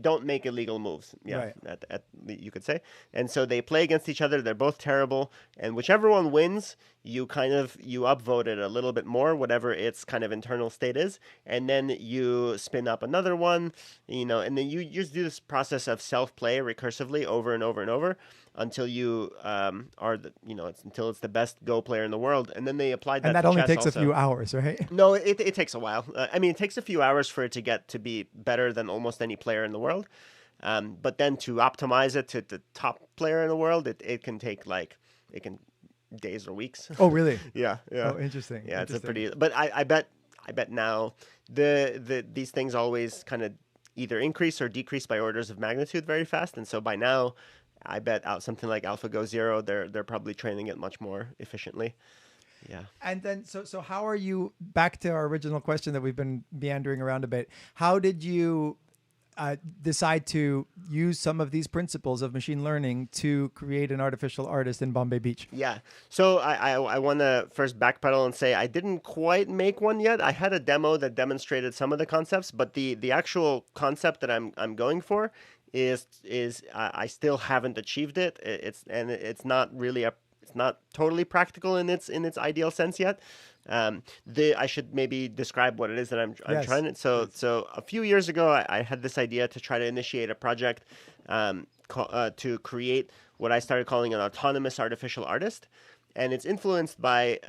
don't make illegal moves. Yeah, right. You could say. And so they play against each other. They're both terrible. And whichever one wins, you upvote it a little bit more, whatever its kind of internal state is. And then you spin up another one, and then you just do this process of self-play recursively over and over and over until you until it's the best Go player in the world. And then they applied that and that to only chess takes also. A few hours, right? No, it takes a while. It takes a few hours for it to get to be better than almost any player in the world. But then to optimize it to the top player in the world, it can take days or weeks. Oh, really? Yeah. Oh, interesting. Yeah, it's a pretty. But I bet now these things always kind of either increase or decrease by orders of magnitude very fast, and so by now, I bet out something like AlphaGo Zero, they're probably training it much more efficiently. Yeah. And then, so how are you, back to our original question that we've been meandering around a bit, how did you decide to use some of these principles of machine learning to create an artificial artist in Bombay Beach? Yeah. So I want to first backpedal and say I didn't quite make one yet. I had a demo that demonstrated some of the concepts, but the actual concept that I'm going for is I still haven't achieved it. It's not really it's not totally practical in its ideal sense yet. I should maybe describe what it is that I'm Yes, trying to. So a few years ago, I had this idea to try to initiate a project to create what I started calling an autonomous artificial artist, and it's influenced by.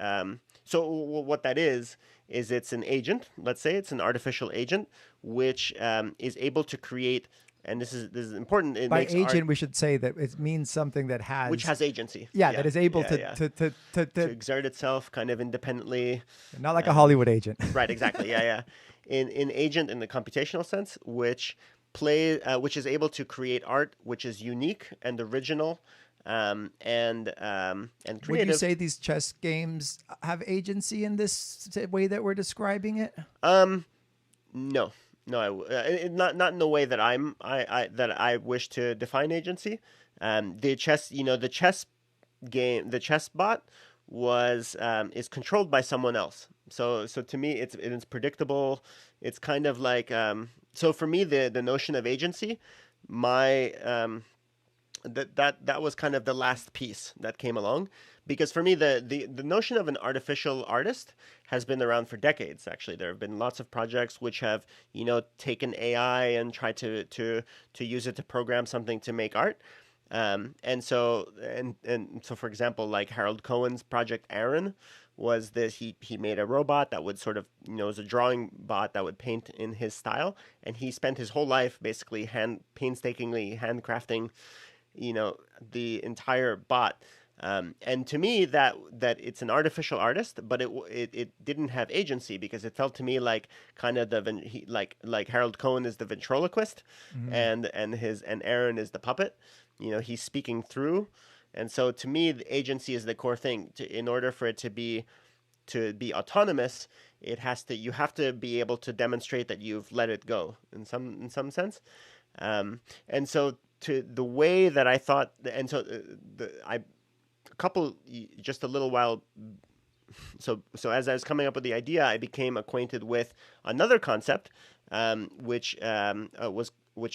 So what that is it's an agent. Let's say it's an artificial agent which is able to create. And this is important. It By makes agent, art we should say that it means something that has which has agency. that is able yeah. To exert itself kind of independently. not like a Hollywood agent. Right, exactly. Yeah. In agent in the computational sense, which is able to create art which is unique and original, and creative. Would you say these chess games have agency in this way that we're describing it? No, not in the way that I wish to define agency. The chess game, the chess bot is controlled by someone else. So to me, it's predictable. It's kind of like so for me, the notion of agency, that was kind of the last piece that came along, because for me the notion of an artificial artist has been around for decades. Actually, there have been lots of projects which have taken AI and tried to use it to program something to make art. And so for example, like Harold Cohen's project Aaron was this. He made a robot that would sort of was a drawing bot that would paint in his style, and he spent his whole life basically painstakingly handcrafting the entire bot. And to me, that it's an artificial artist, but it didn't have agency, because it felt to me like kind of like Harold Cohen is the ventriloquist, and Aaron is the puppet. He's speaking through, and so to me, the agency is the core thing. In order for it to be autonomous, you have to be able to demonstrate that you've let it go in some sense, and so. To the way that I thought, and so just a little while. So as I was coming up with the idea, I became acquainted with another concept, which a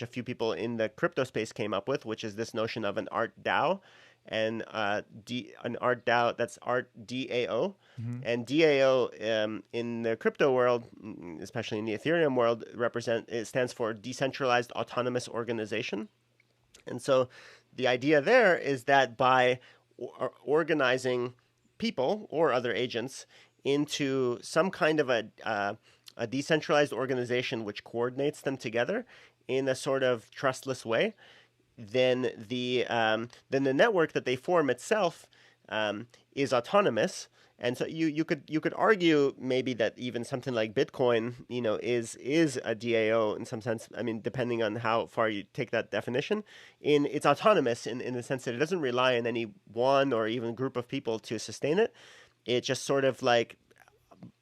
few people in the crypto space came up with, which is this notion of an art DAO, and an art DAO, that's art DAO, and DAO in the crypto world, especially in the Ethereum world, it stands for decentralized autonomous organization. And so the idea there is that by organizing people or other agents into some kind of a decentralized organization which coordinates them together in a sort of trustless way, then the network that they form itself is autonomous. And so you could argue maybe that even something like Bitcoin, is a DAO in some sense. I mean, depending on how far you take that definition, it's autonomous in the sense that it doesn't rely on any one or even group of people to sustain it. It just sort of like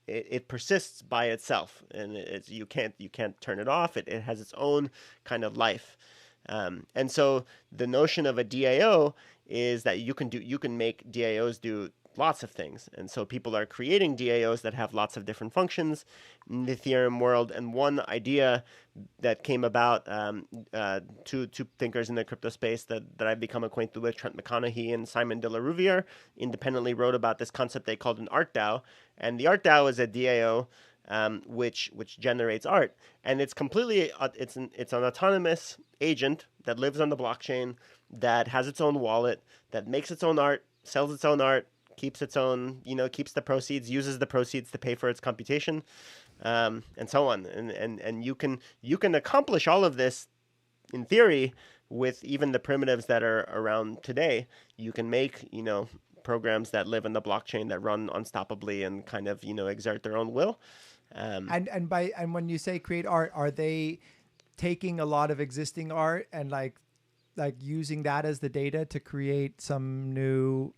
it persists by itself, and you can't turn it off. It has its own kind of life. And so the notion of a DAO is that you can make DAOs do lots of things. And so people are creating DAOs that have lots of different functions in the Ethereum world. And one idea that came about, two thinkers in the crypto space that I've become acquainted with, Trent McConaughey and Simon de la Rouviere, independently wrote about this concept they called an art DAO. And the art DAO is a DAO which generates art, and it's completely it's an autonomous agent that lives on the blockchain, that has its own wallet, that makes its own art, sells its own art, keeps its own keeps the proceeds, uses the proceeds to pay for its computation, and so on. And you can accomplish all of this in theory with even the primitives that are around today. You can make programs that live in the blockchain that run unstoppably and kind of exert their own will. And when you say create art, are they taking a lot of existing art and like using that as the data to create some new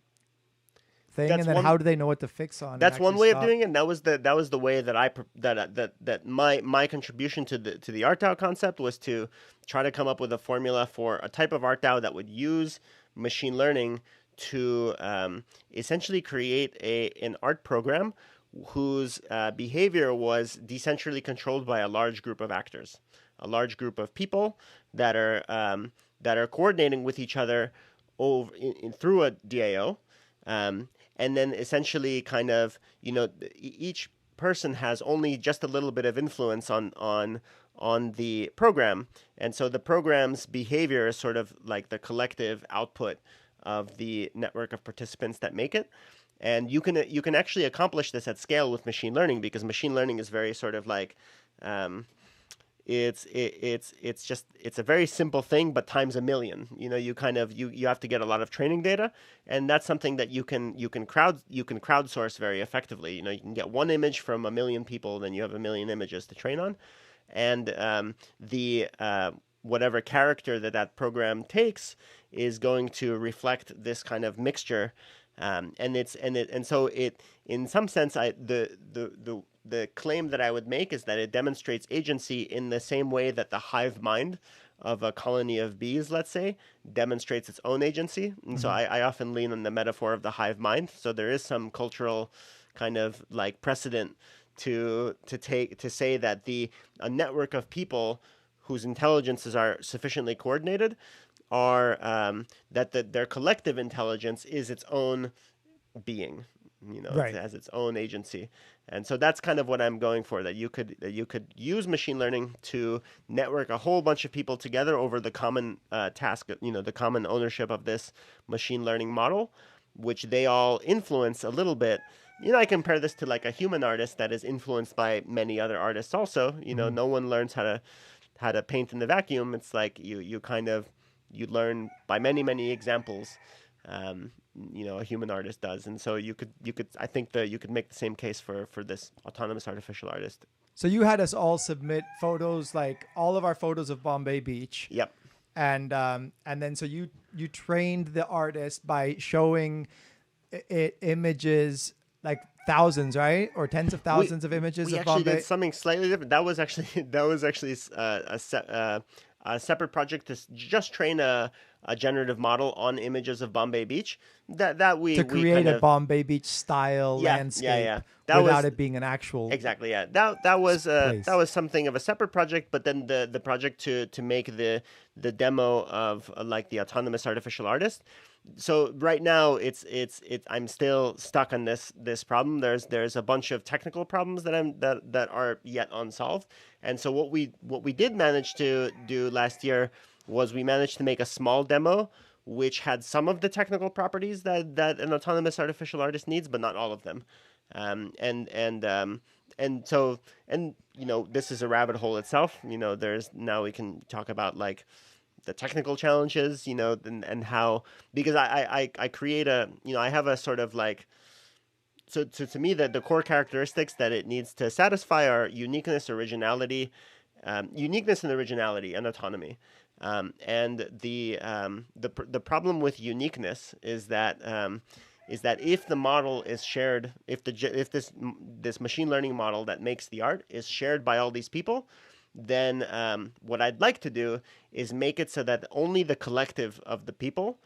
thing? And then how do they know what to fix on? That's one way of doing it. And that was the way that my contribution to the art DAO concept was to try to come up with a formula for a type of art DAO that would use machine learning to essentially create an art program whose behavior was decentrally controlled by a large group of actors, a large group of people that are coordinating with each other through a DAO. And then essentially kind of, each person has only just a little bit of influence on the program. And so the program's behavior is sort of like the collective output of the network of participants that make it. And you can actually accomplish this at scale with machine learning, because machine learning is very sort of like, it's a very simple thing, but times a million. You have to get a lot of training data, and that's something that you can crowdsource very effectively. You can get one image from a million people, then you have a million images to train on, and the whatever character that program takes is going to reflect this kind of mixture. So in some sense, the claim that I would make is that it demonstrates agency in the same way that the hive mind of a colony of bees, let's say, demonstrates its own agency. And so I often lean on the metaphor of the hive mind. So there is some cultural kind of like precedent to say that a network of people whose intelligences are sufficiently coordinated are that their collective intelligence is its own being, Right. it has its own agency. And so that's kind of what I'm going for, that you could use machine learning to network a whole bunch of people together over the common task, the common ownership of this machine learning model, which they all influence a little bit. I compare this to like a human artist that is influenced by many other artists also. No one learns how to paint in the vacuum. It's like you learn by many examples. A human artist does, and so I think that you could make the same case for this autonomous artificial artist. So you had us all submit photos, like all of our photos of Bombay Beach. Yep. And then so you trained the artist by showing it images, like thousands, right, or tens of thousands of images of Bombay. We actually did something slightly different. That was actually a separate project to just train a generative model on images of Bombay Beach. To create a Bombay Beach style landscape without it being an actual. Exactly. Yeah. That was something of a separate project, but then the project to make the demo of like the autonomous artificial artist. So right now I'm still stuck on this problem. There's a bunch of technical problems that are yet unsolved. And so what we did manage to do last year was we managed to make a small demo which had some of the technical properties that an autonomous artificial artist needs, but not all of them. This is a rabbit hole itself. Now we can talk about like the technical challenges, and how, because I create I have a sort of like, so to me the core characteristics that it needs to satisfy are uniqueness, originality, and autonomy. And the problem with uniqueness is that if the model is shared, if this machine learning model that makes the art is shared by all these people, then what I'd like to do is make it so that only the collective of the people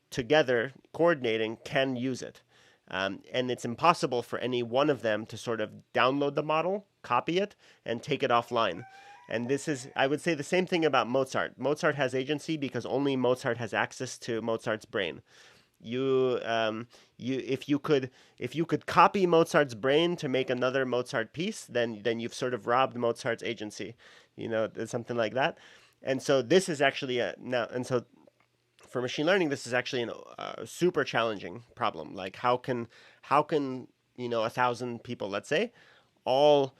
together coordinating can use it. And it's impossible for any one of them to sort of download the model, copy it, and take it offline. And this is, I would say, the same thing about Mozart. Mozart has agency because only Mozart has access to Mozart's brain. If you could copy Mozart's brain to make another Mozart piece, then you've sort of robbed Mozart's agency, something like that. And so this is actually so for machine learning, this is actually a super challenging problem. Like how can 1,000 people, let's say, all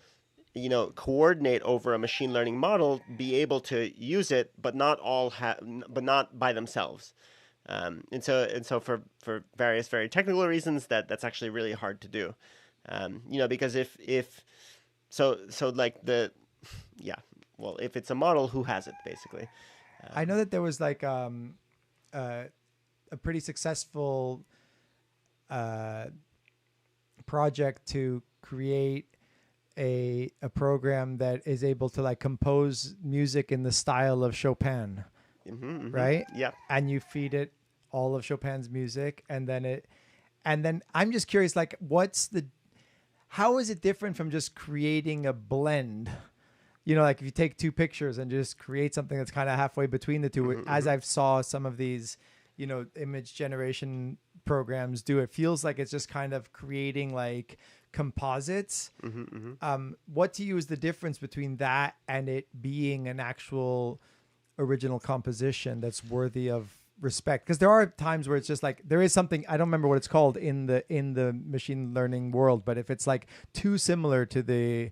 coordinate over a machine learning model, be able to use it, but not by themselves. And so for various very technical reasons, that's actually really hard to do. Because if it's a model, who has it basically? I know that there was like a pretty successful project to create a program that is able to like compose music in the style of Chopin. Right? Yeah. And you feed it all of Chopin's music, and then I'm just curious, like, how is it different from just creating a blend? Like if you take two pictures and just create something that's kind of halfway between the two, as I've saw some of these, image generation programs do. It feels like it's just kind of creating like composites. What to you is the difference between that and it being an actual original composition that's worthy of respect? Because there are times where it's just like there is something, I don't remember what it's called in the machine learning world, but if it's like too similar to the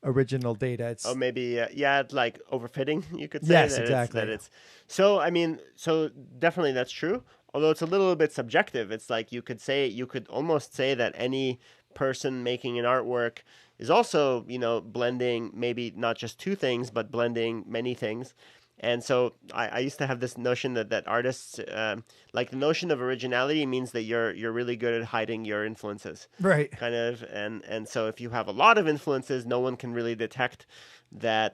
original data, it's maybe it's like overfitting, you could say. Yes, that exactly. It's so I mean, so definitely that's true, although it's a little bit subjective. It's like you could almost say that any person making an artwork is also blending maybe not just two things but blending many things. And so I used to have this notion that artists, like the notion of originality means that you're really good at hiding your influences, right. kind of. And so if you have a lot of influences, no one can really detect that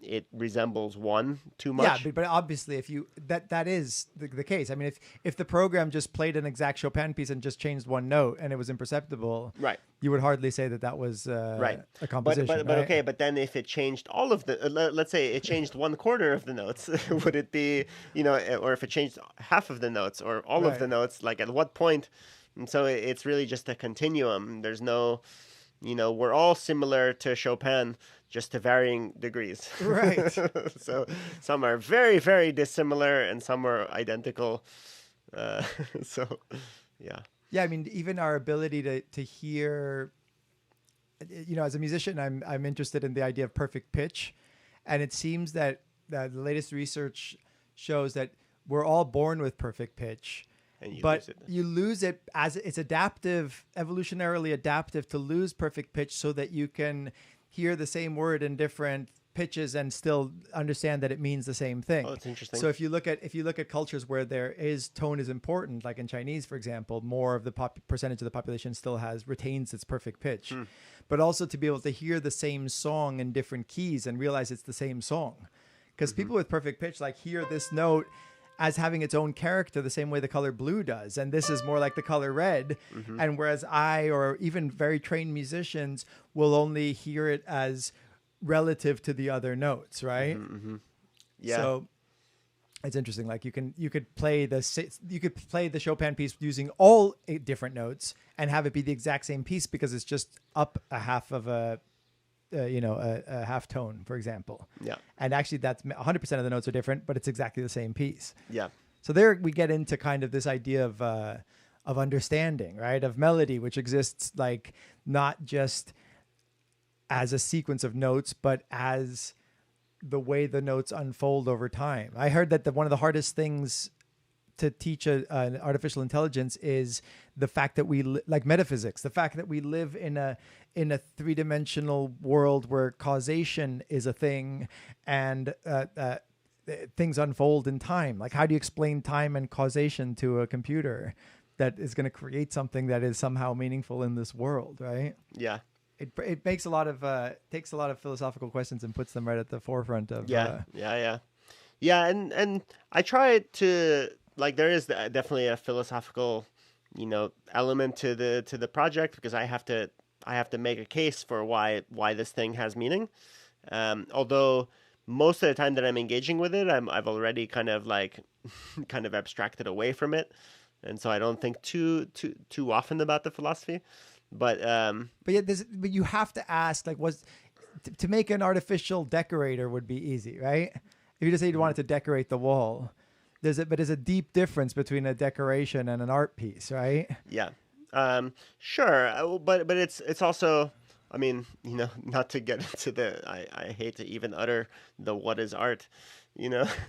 it resembles one too much. Yeah, but obviously, if you that is the case. I mean, if the program just played an exact Chopin piece and just changed one note and it was imperceptible, Right. you would hardly say that was Right. a composition. But right? okay, but then if it changed all of the, let's say it changed 1/4 of the notes, would it be, or if it changed half of the notes or all of the notes, like at what point? And so it's really just a continuum. There's no, we're all similar to Chopin, just to varying degrees. Right. So some are very, very dissimilar and some are identical. So, yeah. Yeah, I mean, even our ability to hear, as a musician, I'm interested in the idea of perfect pitch, and it seems that the latest research shows that we're all born with perfect pitch, but you lose it as it's adaptive, evolutionarily adaptive to lose perfect pitch so that you can hear the same word in different pitches and still understand that it means the same thing. Oh, that's interesting. So if you look at cultures where tone is important, like in Chinese, for example, more of the percentage of the population still retains its perfect pitch, but also to be able to hear the same song in different keys and realize it's the same song, because people with perfect pitch like hear this note as having its own character the same way the color blue does, and this is more like the color red. And whereas I or even very trained musicians will only hear it as relative to the other notes, right? Yeah. So it's interesting. Like you could play the Chopin piece using all 8 different notes and have it be the exact same piece because it's just up a half of a half tone, for example. Yeah. And actually that's 100% of the notes are different, but it's exactly the same piece. Yeah. So there we get into kind of this idea of understanding, right? Of melody, which exists like not just as a sequence of notes, but as the way the notes unfold over time. I heard that one of the hardest things to teach an artificial intelligence is the fact that like metaphysics, the fact that we live in a 3-dimensional world where causation is a thing and things unfold in time. Like, how do you explain time and causation to a computer that is going to create something that is somehow meaningful in this world, right? Yeah. It makes takes a lot of philosophical questions and puts them right at the forefront of yeah. And I try to, like, there is definitely a philosophical element to the project, because I have to make a case for why this thing has meaning. Although most of the time that I'm engaging with it, I've already kind of abstracted away from it, and so I don't think too often about the philosophy. But you have to ask, like, to make an artificial decorator would be easy, right? If you just say you wanted to decorate the wall, there's a deep difference between a decoration and an art piece, right? Yeah, sure, but it's also, I mean, not to get into I hate to even utter the what is art,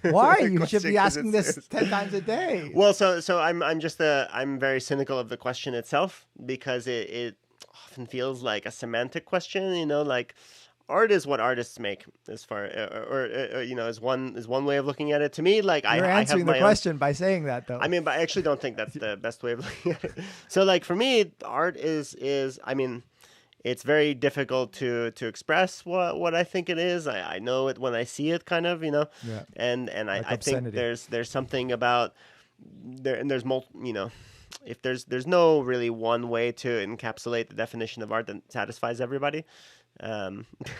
Why? You should be asking this 10 times a day. Well, so I'm very cynical of the question itself, because it often feels like a semantic question, like art is what artists make, as far or is one way of looking at it. To me, like, you're answering the question by saying that, though. I mean, but I actually don't think that's the best way of looking at it. So, like, for me, art is I mean, it's very difficult to express what I think it is. I know it when I see it, kind of, Yeah. And Like I think there's something about there, and there's if there's no really one way to encapsulate the definition of art that satisfies everybody.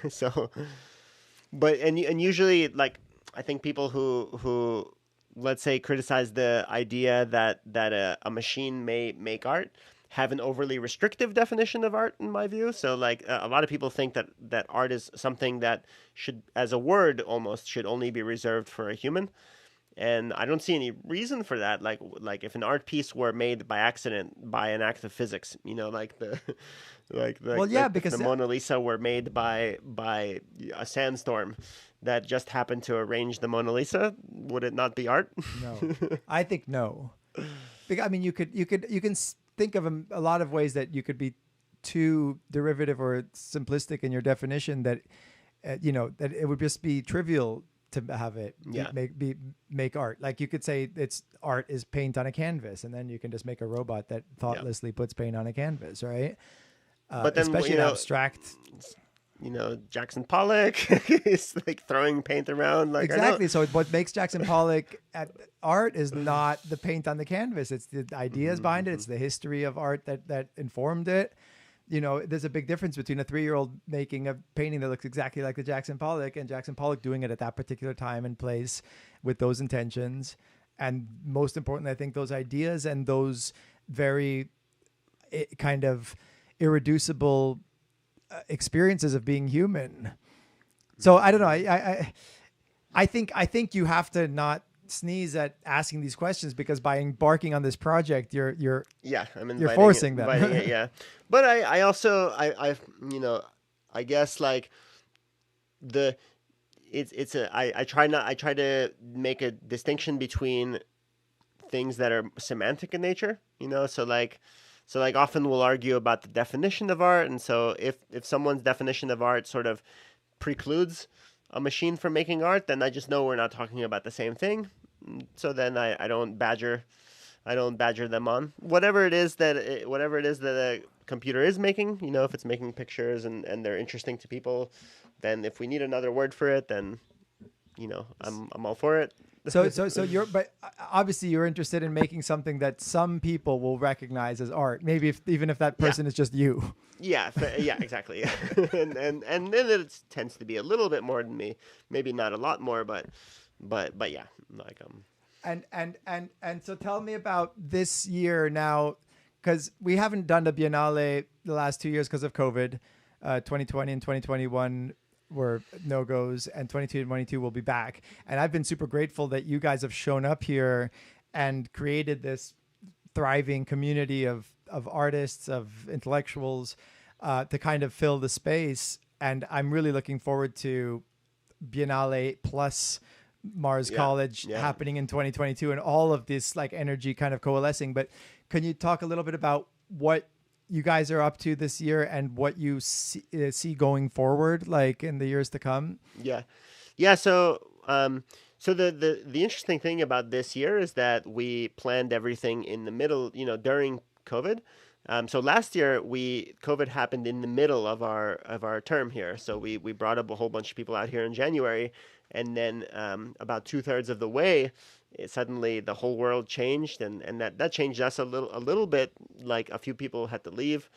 So, but and usually, like, I think people who let's say, criticize the idea that a machine may make art have an overly restrictive definition of art, in my view. So like a lot of people think that art is something that should, as a word almost, should only be reserved for a human. And I don't see any reason for that. Like if an art piece were made by accident by an act of physics, like the Well, yeah, if because the Mona Lisa were made by a sandstorm that just happened to arrange the Mona Lisa, would it not be art? no, I think no. I mean, you can think of a lot of ways that you could be too derivative or simplistic in your definition that that it would just be trivial to have it make art. Like you could say it's art is paint on a canvas, and then you can just make a robot that thoughtlessly puts paint on a canvas, right? But then, especially abstract. Jackson Pollock is like throwing paint around. Like exactly. So what makes Jackson Pollock art is not the paint on the canvas. It's the ideas behind it. It's the history of art that informed it. There's a big difference between a 3-year-old making a painting that looks exactly like the Jackson Pollock and Jackson Pollock doing it at that particular time and place with those intentions. And most importantly, I think those ideas and those very kind of irreducible experiences of being human. So I don't know. I think you have to not sneeze at asking these questions, because by embarking on this project, you're forcing them. It, yeah. But I also I guess like I try to make a distinction between things that are semantic in nature, so like often we'll argue about the definition of art, and so if someone's definition of art sort of precludes a machine from making art, then I just know we're not talking about the same thing. So then I don't badger them on whatever it is that a computer is making. If it's making pictures and they're interesting to people, then if we need another word for it, then I'm all for it. So but obviously you're interested in making something that some people will recognize as art, maybe even if that person is just you. Yeah, exactly. and then it tends to be a little bit more than me, maybe not a lot more, but yeah, like And so tell me about this year now, because we haven't done the Biennale the last 2 years because of COVID. 2020 and 2021 were no-goes, and 2022 will be back. And I've been super grateful that you guys have shown up here and created this thriving community of artists, of intellectuals, to kind of fill the space. And I'm really looking forward to Biennale plus Mars College happening in 2022 and all of this like energy kind of coalescing. But can you talk a little bit about what you guys are up to this year and what you see going forward, like in the years to come? Yeah. So the interesting thing about this year is that we planned everything in the middle, during COVID. So last year COVID happened in the middle of our term here. So we brought up a whole bunch of people out here in January, and then about 2/3 of the way, suddenly the whole world changed, and that changed us a little bit. Like a few people had to leave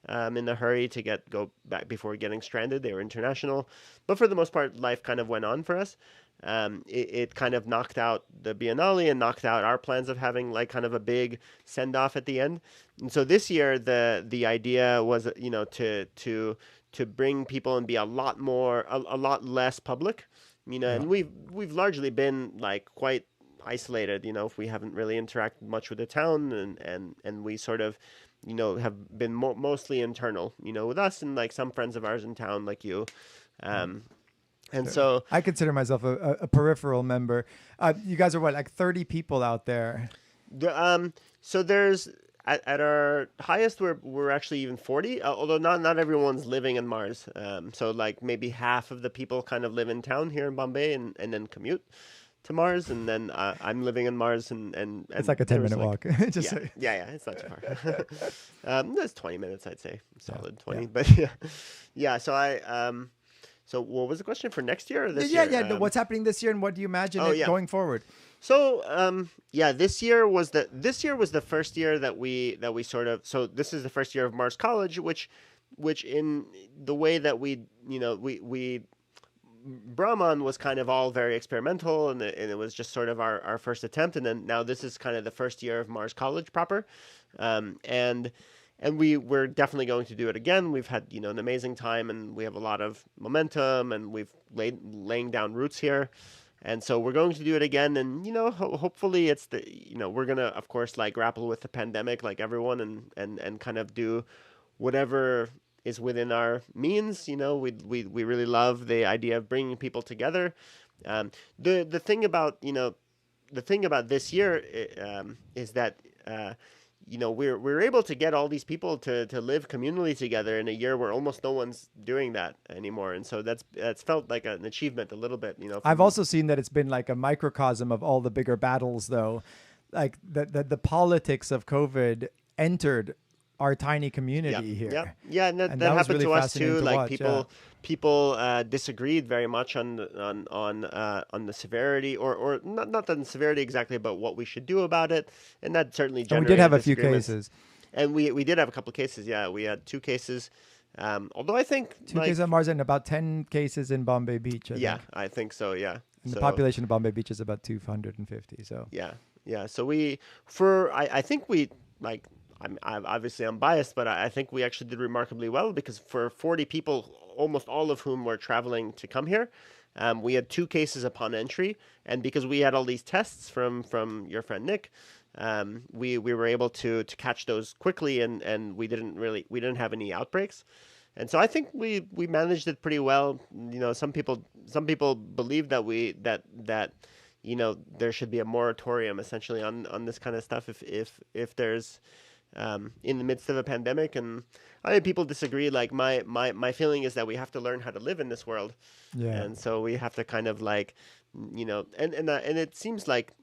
in a hurry to go back before getting stranded. They were international, but for the most part, life kind of went on for us. It kind of knocked out the Biennale and knocked out our plans of having like kind of a big send off at the end. And so this year, the idea was, to bring people and be a lot less public, and we've largely been like quite isolated, if we haven't really interacted much with the town, and we sort of, have been mostly internal, with us and like some friends of ours in town, like you. And so I consider myself a peripheral member. You guys are what, like 30 people out there? So there's at our highest we're actually even 40, although not everyone's living in Mars. So like maybe half of the people kind of live in town here in Bombay and then commute to Mars, and then I'm living in Mars, and it's like a 10-minute walk. Yeah, it's not too far. That's 20 minutes, I'd say, solid 20. But yeah. So so what was the question for next year or this year? Yeah. What's happening this year, and what do you imagine going forward? So this year was the first year that we sort of, so this is the first year of Mars College, which in the way that we Brahman was kind of all very experimental, and it was just sort of our first attempt. And then now this is kind of the first year of Mars College proper, and we're definitely going to do it again. We've had an amazing time, and we have a lot of momentum, and we've laying down roots here. And so we're going to do it again, and hopefully it's we're gonna, of course, like grapple with the pandemic like everyone, and kind of do whatever is within our means. We really love the idea of bringing people together. The thing about this year is that we're able to get all these people to live communally together in a year where almost no one's doing that anymore, and so that's felt like an achievement a little bit. I've also seen that it's been like a microcosm of all the bigger battles, though, like the politics of COVID entered our tiny community here. Yeah, and that happened really to us too. Like people disagreed very much on the severity, or not the severity exactly, but what we should do about it, and that certainly generated. And we did have a few cases, and we did have a couple of cases. Yeah, we had 2 cases. Although I think 2 cases on Mars and about 10 cases in Bombay Beach. I think so. Yeah, and the population of Bombay Beach is about 250. So yeah. So I think we like. I'm biased, but I think we actually did remarkably well, because for 40 people, almost all of whom were traveling to come here, we had 2 cases upon entry, and because we had all these tests from your friend Nick, we were able to catch those quickly, and we didn't have any outbreaks, and so I think we managed it pretty well. Some people believe that there should be a moratorium essentially on this kind of stuff if there's in the midst of a pandemic, and I think people disagree. Like my feeling is that we have to learn how to live in this world, and so we have to kind of like, and it seems like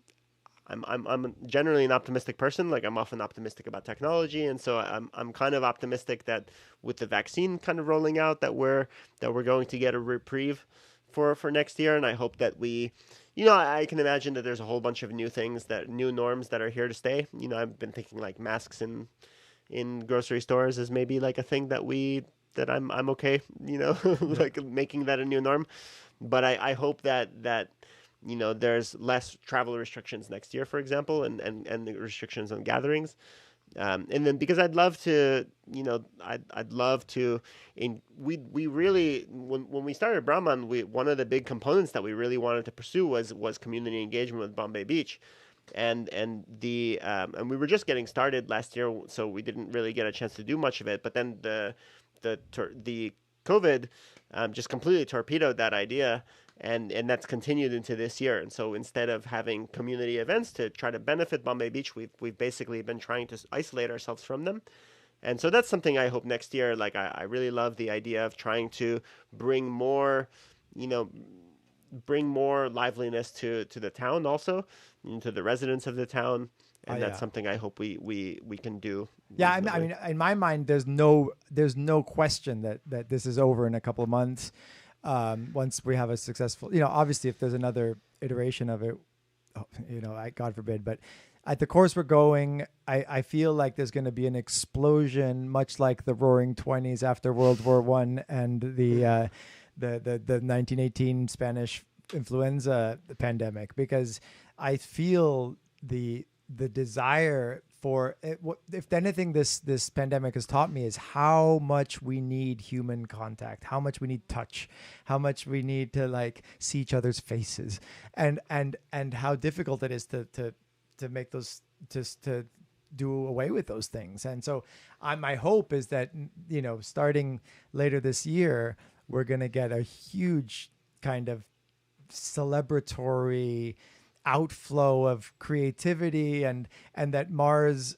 I'm generally an optimistic person. Like I'm often optimistic about technology, and so I'm kind of optimistic that with the vaccine kind of rolling out, that we're going to get a reprieve for next year, and I hope that we. I can imagine that there's a whole bunch of new norms that are here to stay. I've been thinking like masks in grocery stores is maybe like a thing that I'm okay, like making that a new norm. But I hope that there's less travel restrictions next year, for example, and the restrictions on gatherings. And then because I'd love to, we really, when we started Brahman, one of the big components that we really wanted to pursue was community engagement with Bombay Beach. And we were just getting started last year, so we didn't really get a chance to do much of it. But then the COVID just completely torpedoed that idea. And that's continued into this year. And so instead of having community events to try to benefit Bombay Beach, we've basically been trying to isolate ourselves from them. And so that's something I hope next year, like I really love the idea of trying to bring more liveliness to the town also, to the residents of the town. And that's something I hope we can do. Yeah, I mean, in my mind, there's no question that this is over in a couple of months. Once we have a successful, obviously if there's another iteration of it, God forbid, but at the course we're going, I feel like there's going to be an explosion, much like the Roaring '20s after World War I and the 1918 Spanish influenza pandemic, because I feel the desire for it. If anything, this pandemic has taught me is how much we need human contact, how much we need touch, how much we need to like see each other's faces, and how difficult it is to make those, to do away with those things. And so my hope is that starting later this year, we're gonna get a huge kind of celebratory outflow of creativity, and that Mars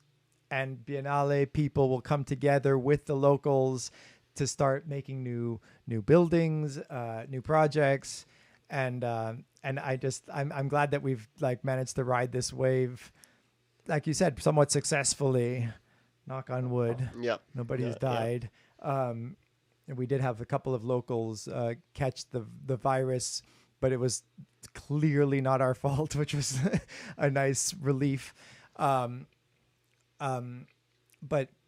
and Biennale people will come together with the locals to start making new buildings, new projects, and I'm glad that we've like managed to ride this wave, like you said, somewhat successfully. Knock on wood. Yep. Nobody has died. And we did have a couple of locals catch the virus, but it was clearly not our fault, which was a nice relief. But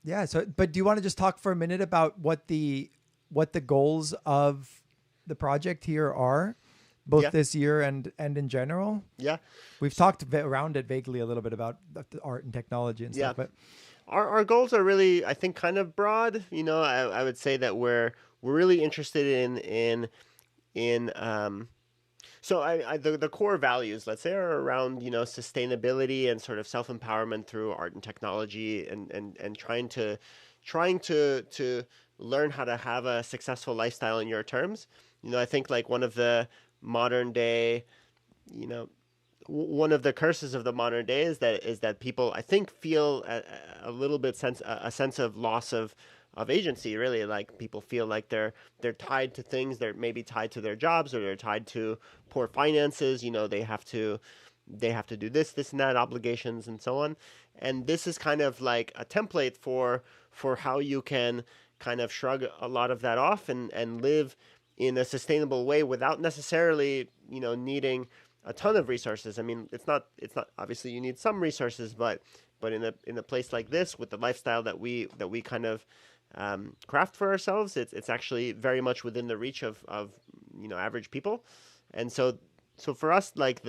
yeah, but do you want to just talk for a minute about what the goals of the project here are, both Yeah. this year and in general? Yeah. We've talked around it vaguely a little bit about the art and technology and Yeah. stuff, but Our goals are really, I think, kind of broad. I would say that we're really interested in so the core values, let's say, are around sustainability and sort of self empowerment through art and technology, and trying to learn how to have a successful lifestyle in your terms. I think like one of the modern day, you know, one of the curses of the modern day is that people, I think, feel a little bit a sense of loss of agency. Really, like people feel like they're tied to things. They're maybe tied to their jobs, or they're tied to poor finances. They have to do this and that, obligations and so on. And this is kind of like a template for how you can kind of shrug a lot of that off and live in a sustainable way without necessarily needing a ton of resources. I mean, it's not obviously you need some resources, but in a place like this, with the lifestyle that we kind of craft for ourselves, it's actually very much within the reach of average people. And so for us, like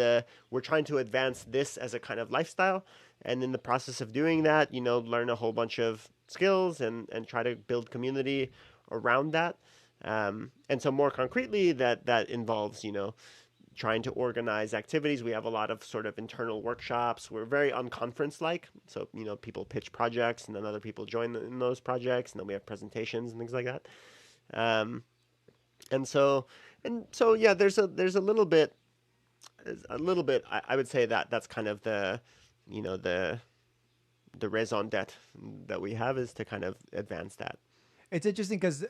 we're trying to advance this as a kind of lifestyle, and in the process of doing that, learn a whole bunch of skills and try to build community around that. And so more concretely, that involves trying to organize activities. We have a lot of sort of internal workshops. We're very unconference-like. So, people pitch projects and then other people join in those projects. And then we have presentations and things like that. And so, yeah, there's a little bit, I would say that's kind of the raison d'etre that we have, is to kind of advance that. it's interesting because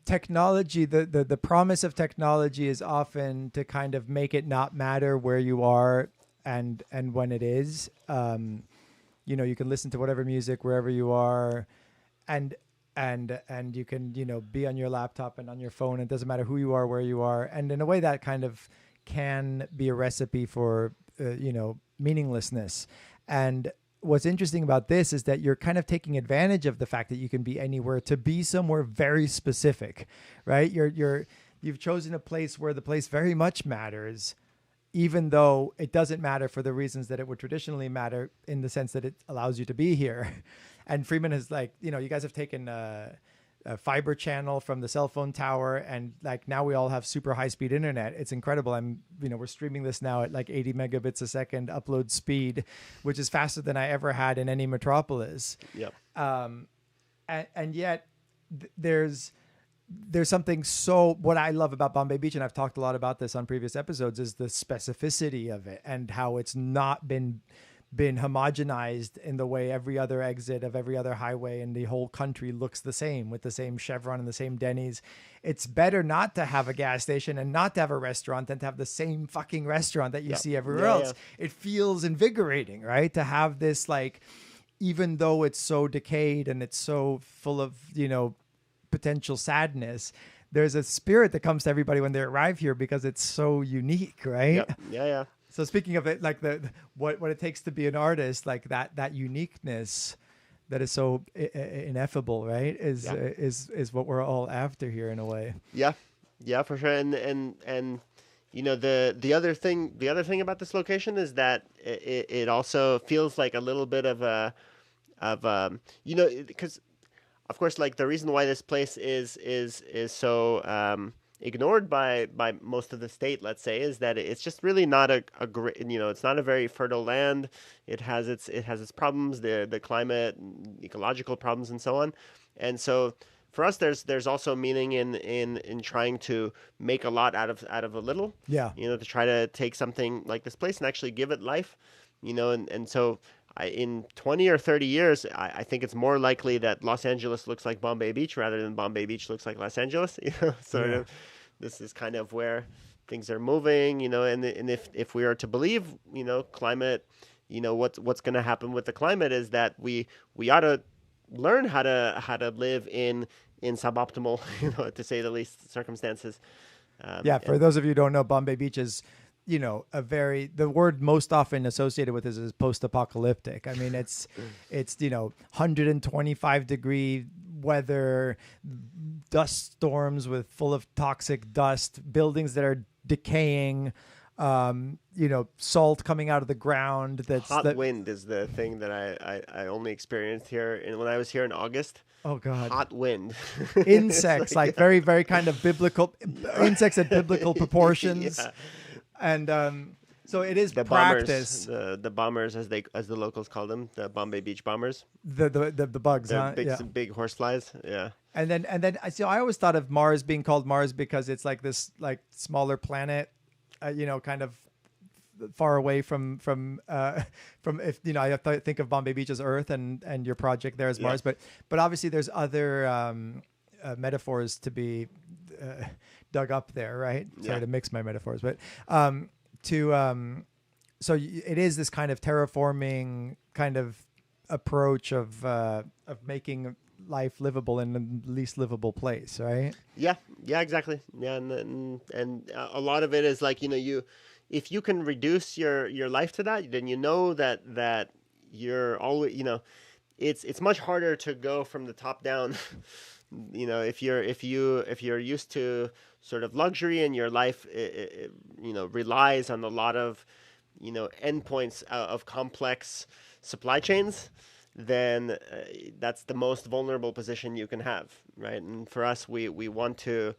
technology, the promise of technology is often to kind of make it not matter where you are and when it is. You can listen to whatever music wherever you are, and you can be on your laptop and on your phone. It doesn't matter who you are, where you are, and in a way that kind of can be a recipe for meaninglessness. And what's interesting about this is that you're kind of taking advantage of the fact that you can be anywhere to be somewhere very specific, right? You've chosen a place where the place very much matters, even though it doesn't matter for the reasons that it would traditionally matter, in the sense that it allows you to be here. And Freeman is like, you guys have taken a fiber channel from the cell phone tower, and like now we all have super high speed internet. It's incredible. We're streaming this now at like 80 megabits a second upload speed, which is faster than I ever had in any metropolis. Yep. And yet there's something, so what I love about Bombay Beach, and I've talked a lot about this on previous episodes, is the specificity of it and how it's not been homogenized in the way every other exit of every other highway in the whole country looks the same, with the same Chevron and the same Denny's. It's better not to have a gas station and not to have a restaurant than to have the same fucking restaurant that you see everywhere else. Yeah. It feels invigorating, right? To have this, like, even though it's so decayed and it's so full of, potential sadness, there's a spirit that comes to everybody when they arrive here because it's so unique, right? Yep. Yeah. So speaking of it, like what it takes to be an artist, like that uniqueness that is so ineffable, right? Is what we're all after here in a way. Yeah, for sure. And the other thing about this location is that it also feels like a little bit of because of course, like the reason why this place is so ignored by most of the state, let's say, is that it's just really not a great, it's not a very fertile land. It has its problems, the climate, ecological problems, and so on. And so for us, there's also meaning in trying to make a lot out of a little. Yeah. To try to take something like this place and actually give it life. And so in 20 or 30 years, I think it's more likely that Los Angeles looks like Bombay Beach rather than Bombay Beach looks like Los Angeles. Sort of. This is kind of where things are moving. And if we are to believe, climate, what's going to happen with the climate is that we ought to learn how to live in suboptimal, to say the least, circumstances. For those of you who don't know, Bombay Beach is, the word most often associated with this is post-apocalyptic. I mean, it's 125 degree weather, dust storms full of toxic dust, buildings that are decaying, salt coming out of the ground. Wind is the thing that I only experienced here when I was here in August. Oh God! Hot wind. Insects, like very, very kind of biblical insects at biblical proportions, Yeah. and so it is The practice. bombers, the bombers as the locals call them, the Bombay Beach bombers. The bugs, They're huh? big, Yeah. big horseflies. Yeah. And then I always thought of Mars being called Mars because it's like this like smaller planet, kind of far away from if I think of Bombay Beach as Earth and your project there as Mars, but obviously there's other metaphors to be dug up there, right? Sorry to mix my metaphors, but so it is this kind of terraforming kind of approach of making life livable in the least livable place, right? Yeah, exactly. Yeah, and a lot of it is like if you can reduce your life to that, then that you're always it's much harder to go from the top down. If you're used to sort of luxury and your life relies on a lot of endpoints of complex supply chains, then that's the most vulnerable position you can have, right? And for us, we want to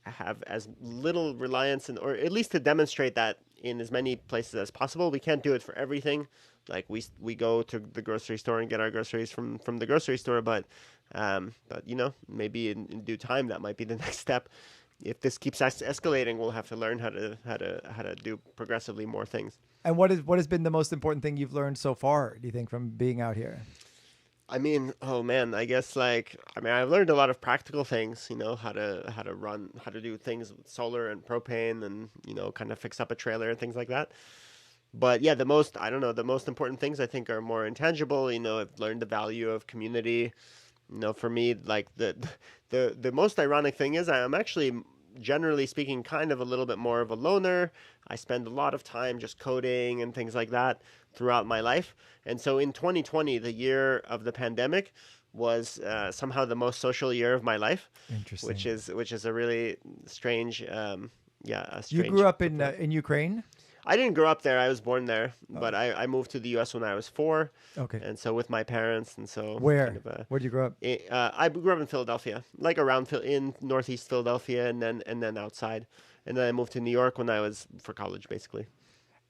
have as little reliance or at least to demonstrate that in as many places as possible. We can't do it for everything. Like we go to the grocery store and get our groceries from the grocery store, but maybe in due time that might be the next step. If this keeps escalating, we'll have to learn how to do progressively more things. And what has been the most important thing you've learned so far, do you think, from being out here? I mean, oh man, I guess I've learned a lot of practical things, how to do things with solar and propane and, kind of fix up a trailer and things like that. But yeah, the most important things I think are more intangible. I've learned the value of community. For me, like the most ironic thing is I'm actually, generally speaking, kind of a little bit more of a loner. I spend a lot of time just coding and things like that throughout my life. And so in 2020, the year of the pandemic, was somehow the most social year of my life. Interesting. Which is a really strange, You grew up in Ukraine? I didn't grow up there. I was born there, but I moved to the U.S. when I was 4. Okay. And so with my parents, and so where did you grow up? I grew up in Philadelphia, like in Northeast Philadelphia, and then outside, and then I moved to New York when I was for college, basically.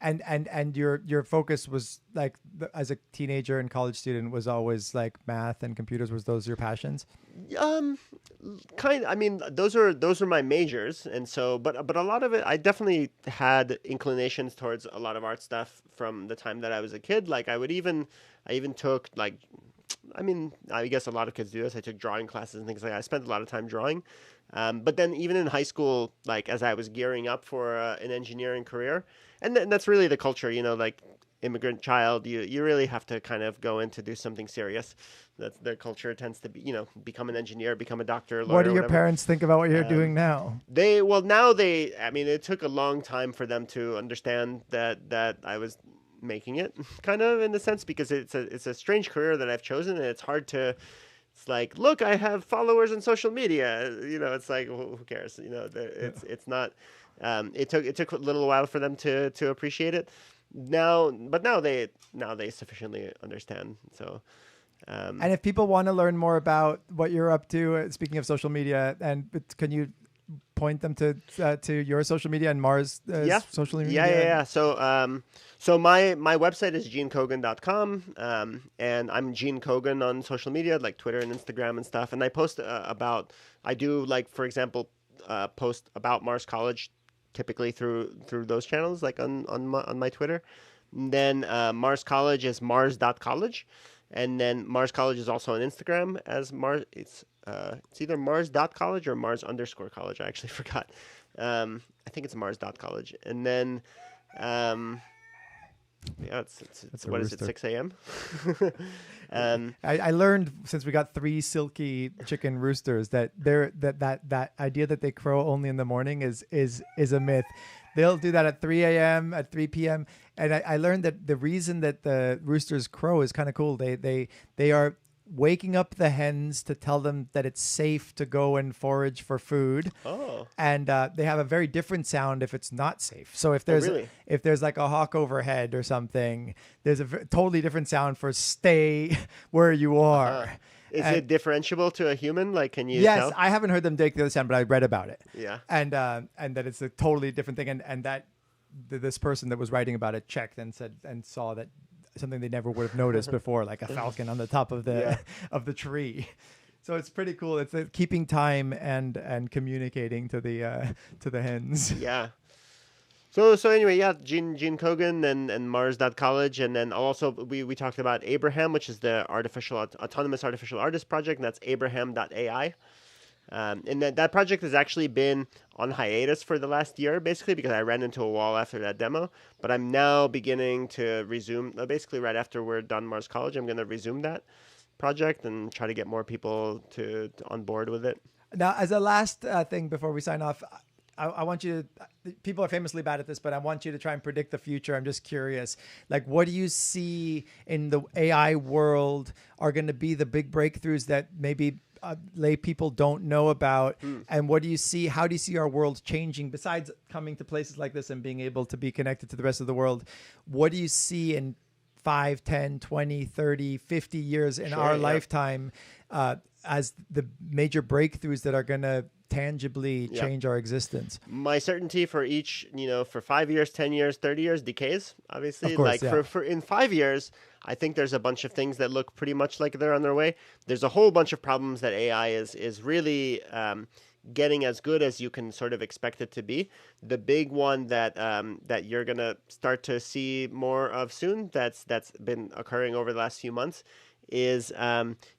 And your focus was like as a teenager and college student was always like math and computers. Was those your passions? I mean, those are my majors, and so but a lot of it, I definitely had inclinations towards a lot of art stuff from the time that I was a kid. Like I even took like, I mean, I guess a lot of kids do this. I took drawing classes and things like that. I spent a lot of time drawing. But then even in high school, like as I was gearing up for an engineering career, and that's really the culture, like immigrant child, you really have to kind of go in to do something serious. That's their culture tends to be, become an engineer, become a doctor, lawyer, what do your whatever. parents think about what you're doing now? I mean, it took a long time for them to understand that I was making it, kind of in a sense, because it's a strange career that I've chosen, and it's hard to. It's like, look, I have followers on social media. It's like, who cares? It's not. It took a little while for them to appreciate it. Now they sufficiently understand. So. And if people want to learn more about what you're up to, speaking of social media, can you point them to your social media and Mars social media? Yeah. So my website is genekogan.com, and I'm Gene Kogan on social media like Twitter and Instagram and stuff. And I post I do, like, for example, post about Mars College, typically through those channels, like on my Twitter. And then Mars College is mars.college. And then Mars College is also on Instagram as Mars. It's either mars.college or mars_college. I actually forgot. I think it's mars.college. And then, it's what is it, 6 a.m.? I learned, since we got 3 silky chicken roosters, that that idea that they crow only in the morning is a myth. They'll do that at 3 a.m., at 3 p.m. And I learned that the reason that the roosters crow is kind of cool. They are waking up the hens to tell them that it's safe to go and forage for food. Oh. And they have a very different sound if it's not safe. So if there's really? if there's like a hawk overhead or something, there's a totally different sound for stay where you are. Is it differentiable to a human? Like, can you Yes, tell? I haven't heard them take the other sound, but I read about it. Yeah. And that it's a totally different thing. And that this person that was writing about it checked and said and saw that something they never would have noticed before, like a falcon on the top of the of the tree. So it's pretty cool. It's keeping time and communicating to the hens. Yeah. So anyway, yeah, Gene Kogan and Mars.College, and then also we talked about Abraham, which is the autonomous artificial artist project, and that's Abraham.ai. And that project has actually been on hiatus for the last year, basically, because I ran into a wall after that demo. But I'm now beginning to resume, basically right after we're done Mars College, I'm going to resume that project and try to get more people to on board with it. Now, as a last thing before we sign off, I want you to, people are famously bad at this, but I want you to try and predict the future. I'm just curious, like, what do you see in the AI world are going to be the big breakthroughs that maybe lay people don't know about? And what do you see, how do you see our world changing besides coming to places like this and being able to be connected to the rest of the world? What do you see in 5, 10, 20, 30, 50 years in our lifetime as the major breakthroughs that are going to tangibly change our existence? My certainty for each, for 5 years, 10 years, 30 years decays, obviously. Of course, for in 5 years, I think there's a bunch of things that look pretty much like they're on their way. There's a whole bunch of problems that AI is really getting as good as you can sort of expect it to be. The big one that that you're gonna start to see more of soon, that's been occurring over the last few months, is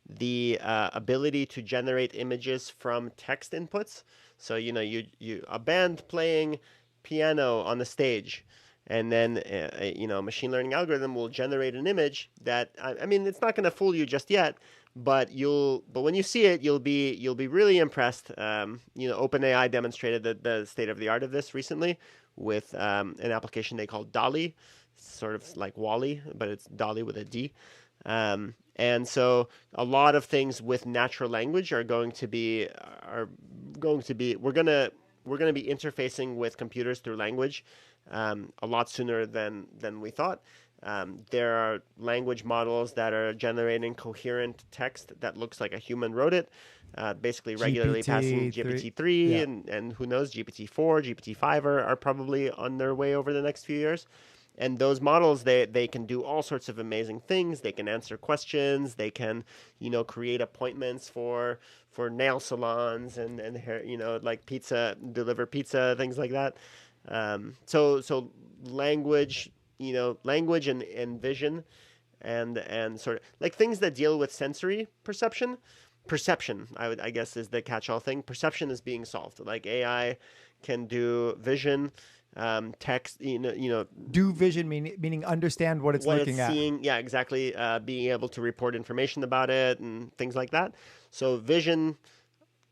the ability to generate images from text inputs. So you a band playing piano on the stage, and then a machine learning algorithm will generate an image that I mean, it's not going to fool you just yet, but when you see it, you'll be really impressed. OpenAI demonstrated the state of the art of this recently with an application they call Dolly, sort of like Wally, but it's Dolly with a D. And so a lot of things with natural language are going to be we're going to be interfacing with computers through language a lot sooner than we thought. There are language models that are generating coherent text that looks like a human wrote it, basically regularly passing GPT-3 and who knows, GPT-4, GPT-5 are probably on their way over the next few years. And those models, they can do all sorts of amazing things. They can answer questions. They can, create appointments for nail salons and hair, like deliver pizza, things like that. So language, language and vision, and sort of like things that deal with sensory perception. Perception, I guess, is the catch-all thing. Perception is being solved. Like AI can do vision. Text, do vision meaning understand what it's looking at. Seeing, yeah, exactly. Being able to report information about it and things like that. So vision,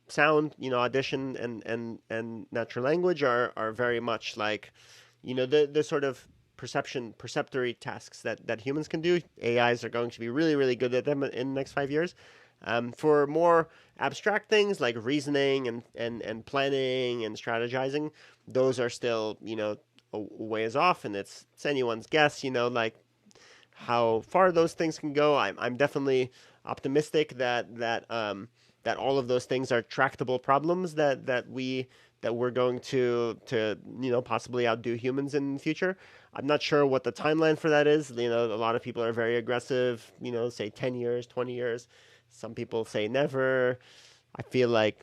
sound, audition, and natural language are very much like, the sort of perceptory tasks that humans can do. AIs are going to be really, really good at them in the next 5 years. For more abstract things like reasoning and planning and strategizing, those are still, a ways off, and it's anyone's guess, like how far those things can go. I'm definitely optimistic that all of those things are tractable problems that we're going to possibly outdo humans in the future. I'm not sure what the timeline for that is. A lot of people are very aggressive, say 10 years, 20 years. Some people say never. I feel like,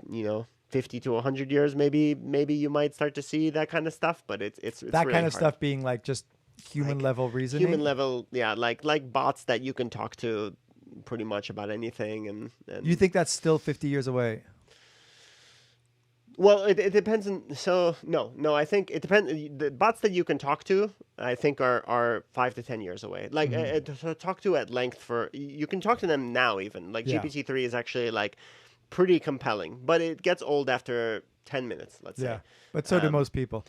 50 to 100 years, maybe you might start to see that kind of stuff, but it's that really kind of hard. Stuff being like just human level reasoning. Human level, yeah, like bots that you can talk to pretty much about anything. And you think that's still 50 years away? Well, it depends no, I think it depends. The bots that you can talk to, I think are 5 to 10 years away. Like to talk to at length you can talk to them now even. Like GPT-3 is actually like pretty compelling, but it gets old after 10 minutes, let's Yeah, say. but so do most people.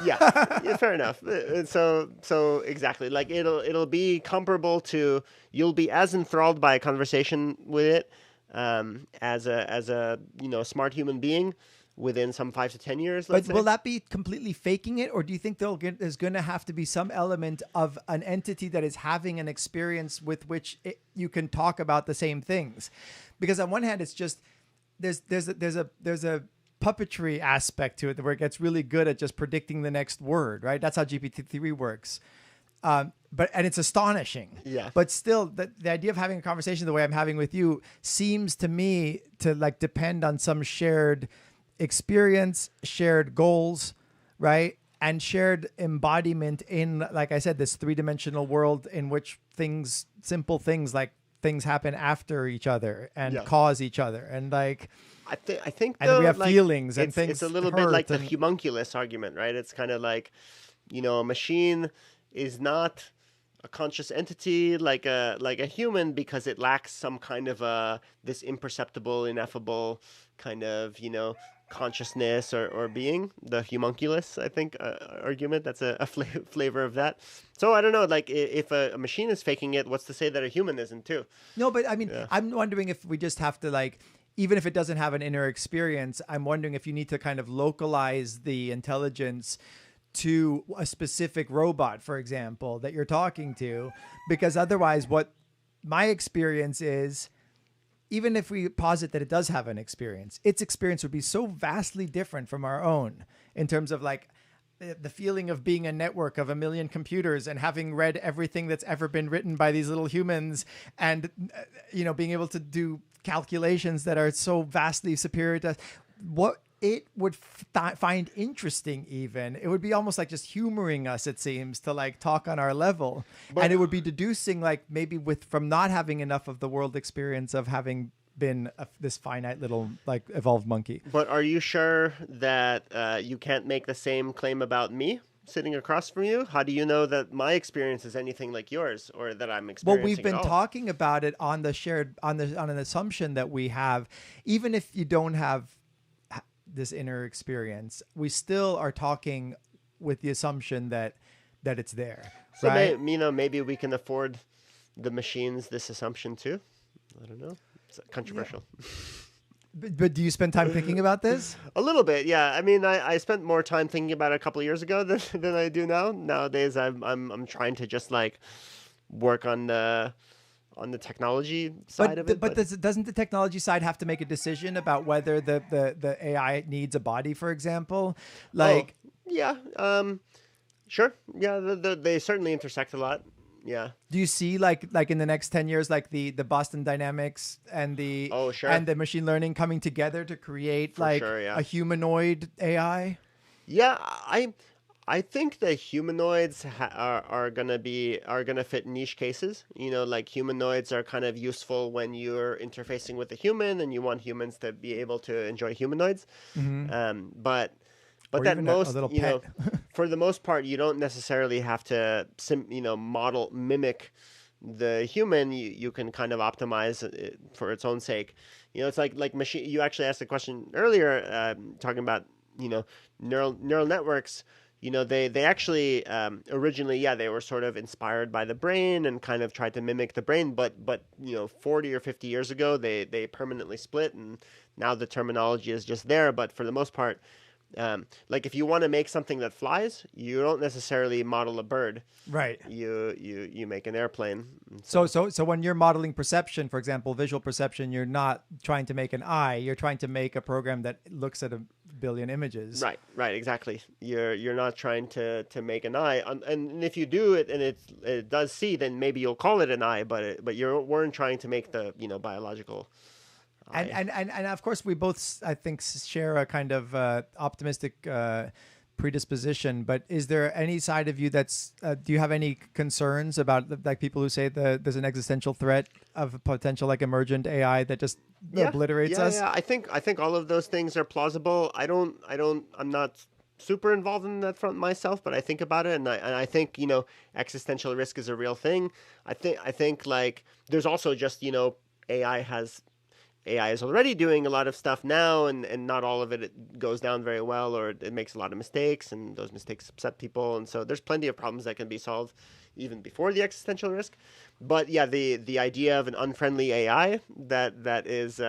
Yeah, fair enough. So exactly, like it'll be comparable to, you'll be as enthralled by a conversation with it as a smart human being within some 5 to 10 years, let's But say. will that be completely faking it, or do you think there's going to have to be some element of an entity that is having an experience with which you can talk about the same things? Because on one hand, it's just there's a puppetry aspect to it where it gets really good at just predicting the next word, right? That's how GPT-3 works. And it's astonishing. Yeah. But still, the idea of having a conversation the way I'm having with you seems to me to like depend on some shared experience, shared goals, right? And shared embodiment in, like I said, this 3-dimensional world in which simple things like things happen after each other and cause each other. And like, I think and though, we have like, feelings and things. It's a little bit like the homunculus argument, right? It's kind of like, a machine is not a conscious entity like a human because it lacks some kind of this imperceptible, ineffable kind of consciousness or being. The homunculus, I think, argument. That's a flavor of that. So I don't know. Like, if a machine is faking it, what's to say that a human isn't too? No, but I mean, I'm wondering if we just have to like, even if it doesn't have an inner experience, I'm wondering if you need to kind of localize the intelligence to a specific robot, for example, that you're talking to, because otherwise what my experience is, even if we posit that it does have an experience, its experience would be so vastly different from our own in terms of like the feeling of being a network of 1 million computers and having read everything that's ever been written by these little humans and, being able to do calculations that are so vastly superior to what it would find interesting. Even it would be almost like just humoring us, it seems, to like talk on our level. And it would be deducing like maybe from not having enough of the world experience of having been this finite little like evolved monkey. But are you sure that you can't make the same claim about me sitting across from you? How do you know that my experience is anything like yours, or that I'm experiencing? Well, we've been talking about it on on an assumption that we have, even if you don't have this inner experience, we still are talking with the assumption that it's there. So right? maybe we can afford the machines this assumption too. I don't know. It's controversial. Yeah. But do you spend time thinking about this? A little bit, yeah. I mean, I spent more time thinking about it a couple of years ago than I do now. Nowadays, I'm trying to just like work on the technology side of it. But doesn't the technology side have to make a decision about whether the AI needs a body, for example? Like, sure, yeah, they certainly intersect a lot. Yeah. Do you see like in the next 10 years, like the Boston Dynamics and the and the machine learning coming together to create a humanoid AI? Yeah, I think the humanoids are gonna fit niche cases. Like humanoids are kind of useful when you're interfacing with a human and you want humans to be able to enjoy humanoids. Mm-hmm. But or that even most, a little pet. For the most part, you don't necessarily have to mimic the human. You can kind of optimize it for its own sake. It's like machine. You actually asked a question earlier, talking about neural networks. They actually originally, they were sort of inspired by the brain and kind of tried to mimic the brain, but 40 or 50 years ago they permanently split, and now the terminology is just there. But for the most part, like if you want to make something that flies, you don't necessarily model a bird. Right. You make an airplane. So when you're modeling perception, for example, visual perception, you're not trying to make an eye. You're trying to make a program that looks at 1 billion images. Right, exactly. You're not trying to make an eye, and if you do it and it does see, then maybe you'll call it an eye, but you weren't trying to make the biological. And of course, we both, I think, share a kind of optimistic predisposition. But is there any side of you that's? Do you have any concerns about like people who say that there's an existential threat of a potential like emergent AI that just obliterates us? Yeah, I think all of those things are plausible. I'm not super involved in that front myself, but I think about it, and I think existential risk is a real thing. I think like there's also just AI has AI is already doing a lot of stuff now, and not all of it goes down very well, or it makes a lot of mistakes, and those mistakes upset people. And so there's plenty of problems that can be solved even before the existential risk. But yeah, the idea of an unfriendly AI that is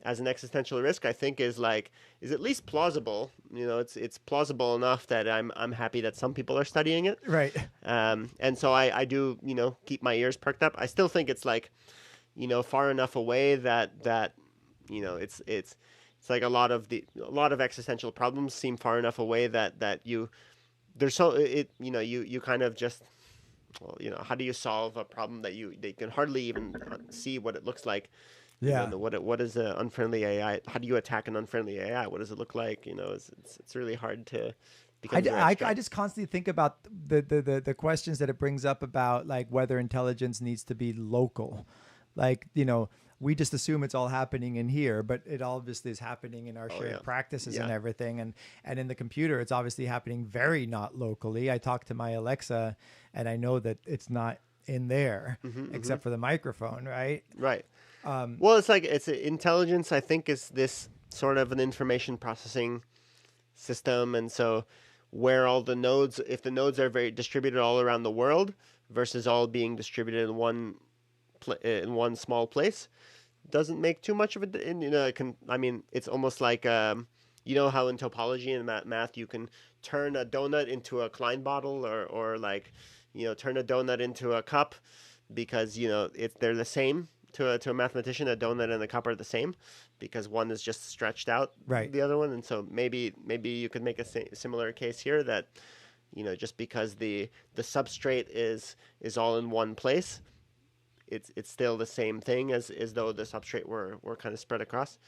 as an existential risk, I think is at least plausible. It's plausible enough that I'm happy that some people are studying it. Right. And so I do keep my ears perked up. I still think it's far enough away that it's like a lot of existential problems seem far enough away that you kind of just, well, how do you solve a problem that they can hardly even see what it looks like? Yeah. What is an unfriendly AI? How do you attack an unfriendly AI? What does it look like? It's really hard to. I just constantly think about the questions that it brings up about like whether intelligence needs to be local. Like, we just assume it's all happening in here, but it obviously is happening in our shared practices and everything. And in the computer, it's obviously happening very not locally. I talk to my Alexa and I know that it's not in there except for the microphone, right? Right. Well, it's intelligence, I think, is this sort of an information processing system. And so where all the nodes, if the nodes are very distributed all around the world versus all being distributed in one small place, doesn't make too much of a, it's almost like, how in topology and math, you can turn a donut into a Klein bottle or turn a donut into a cup because, they're the same. To a mathematician, a donut and a cup are the same because one is just stretched out the other one. And so maybe you could make a similar case here that, just because the substrate is all in one place, it's still the same thing as though the substrate were kind of spread across.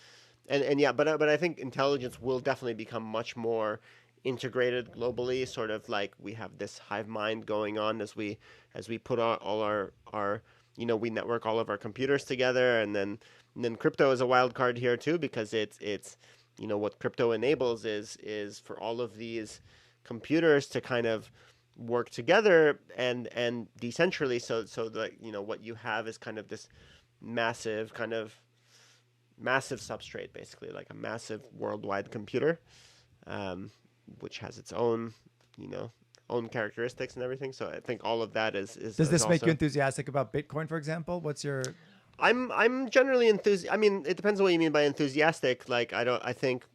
But I think intelligence will definitely become much more integrated globally, sort of like we have this hive mind going on as we put all our we network all of our computers together, and then crypto is a wild card here too, because it's what crypto enables is for all of these computers to kind of work together and decentrally, so that what you have is kind of this massive substrate, basically like a massive worldwide computer, which has its own own characteristics and everything. So I think all of that is Does this make you enthusiastic about Bitcoin, for example? What's your... I'm generally enthusiastic. I mean, it depends on what you mean by enthusiastic. Like, I think,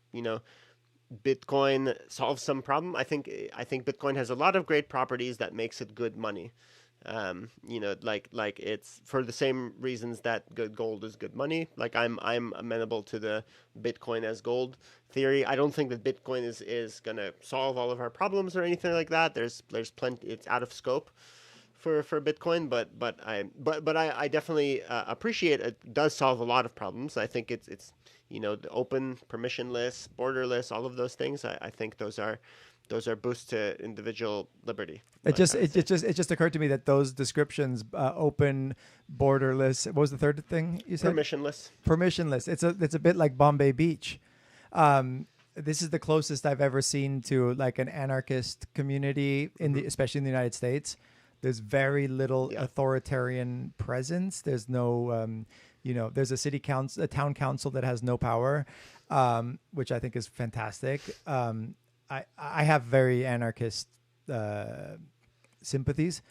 Bitcoin solves some problem. I think Bitcoin has a lot of great properties that makes it good money. Like it's for the same reasons that good gold is good money. Like I'm amenable to the Bitcoin as gold theory. I don't think that Bitcoin is gonna solve all of our problems or anything like that. There's plenty. It's out of scope for Bitcoin, but I definitely appreciate it does solve a lot of problems. I think it's the open, permissionless, borderless, all of those things. I think those are boosts to individual liberty. It just occurred to me that those descriptions, open, borderless. What was the third thing you said? Permissionless. It's a bit like Bombay Beach. This is the closest I've ever seen to like an anarchist community especially in the United States. There's very little authoritarian presence. There's no, there's a town council that has no power, which I think is fantastic. I have very anarchist sympathies.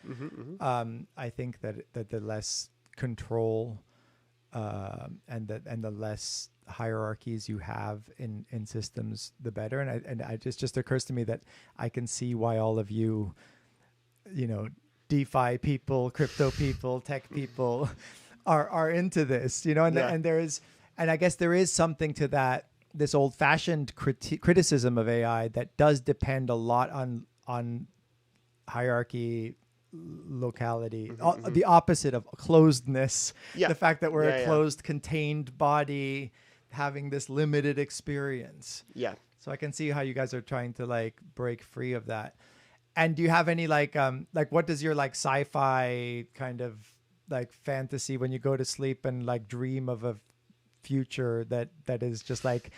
I think that the less control and the less hierarchies you have in systems, the better. And it just occurs to me that I can see why all of you, DeFi people, crypto people, tech people are into this. And I guess there is something to that. This old-fashioned criticism of AI that does depend a lot on hierarchy, locality, the opposite of closedness. The fact that we're a closed, contained body having this limited experience. So I can see how you guys are trying to like break free of that. And do you have any like what does your like sci-fi kind of like fantasy when you go to sleep and like dream of a future that is just like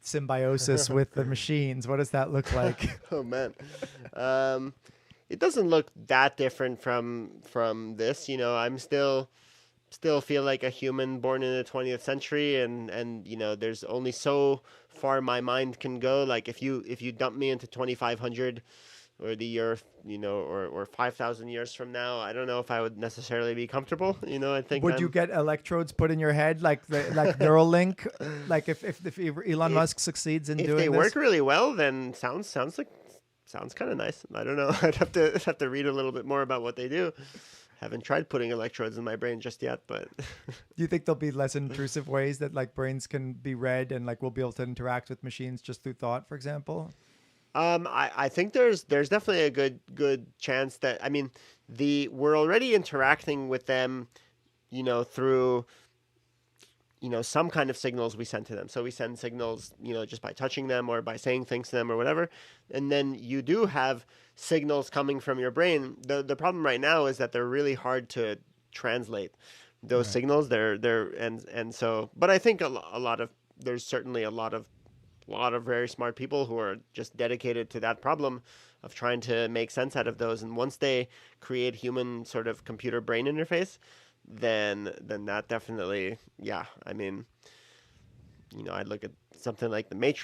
symbiosis with the machines? What does that look like? Oh man, it doesn't look that different from this. I'm still still feel like a human born in the 20th century, and there's only so far my mind can go. Like if you dump me into 2500 or the year, or 5,000 years from now, I don't know if I would necessarily be comfortable. I think Would you get electrodes put in your head like Neuralink? Like if Elon Musk succeeds in if doing they this? work really well, then sounds kind of nice. I don't know. I'd have to read a little bit more about what they do. Haven't tried putting electrodes in my brain just yet, but Do you think there'll be less intrusive ways that like brains can be read and like we'll be able to interact with machines just through thought, for example? I think there's definitely a good chance that, I mean, we're already interacting with them, through some kind of signals we send to them. So we send signals, just by touching them or by saying things to them or whatever. And then you do have signals coming from your brain. The problem right now is that they're really hard to translate those signals. And so, but I think there's certainly a lot of very smart people who are just dedicated to that problem of trying to make sense out of those. And once they create human sort of computer brain interface, then that definitely, yeah. I mean, I'd look at something like the Matrix.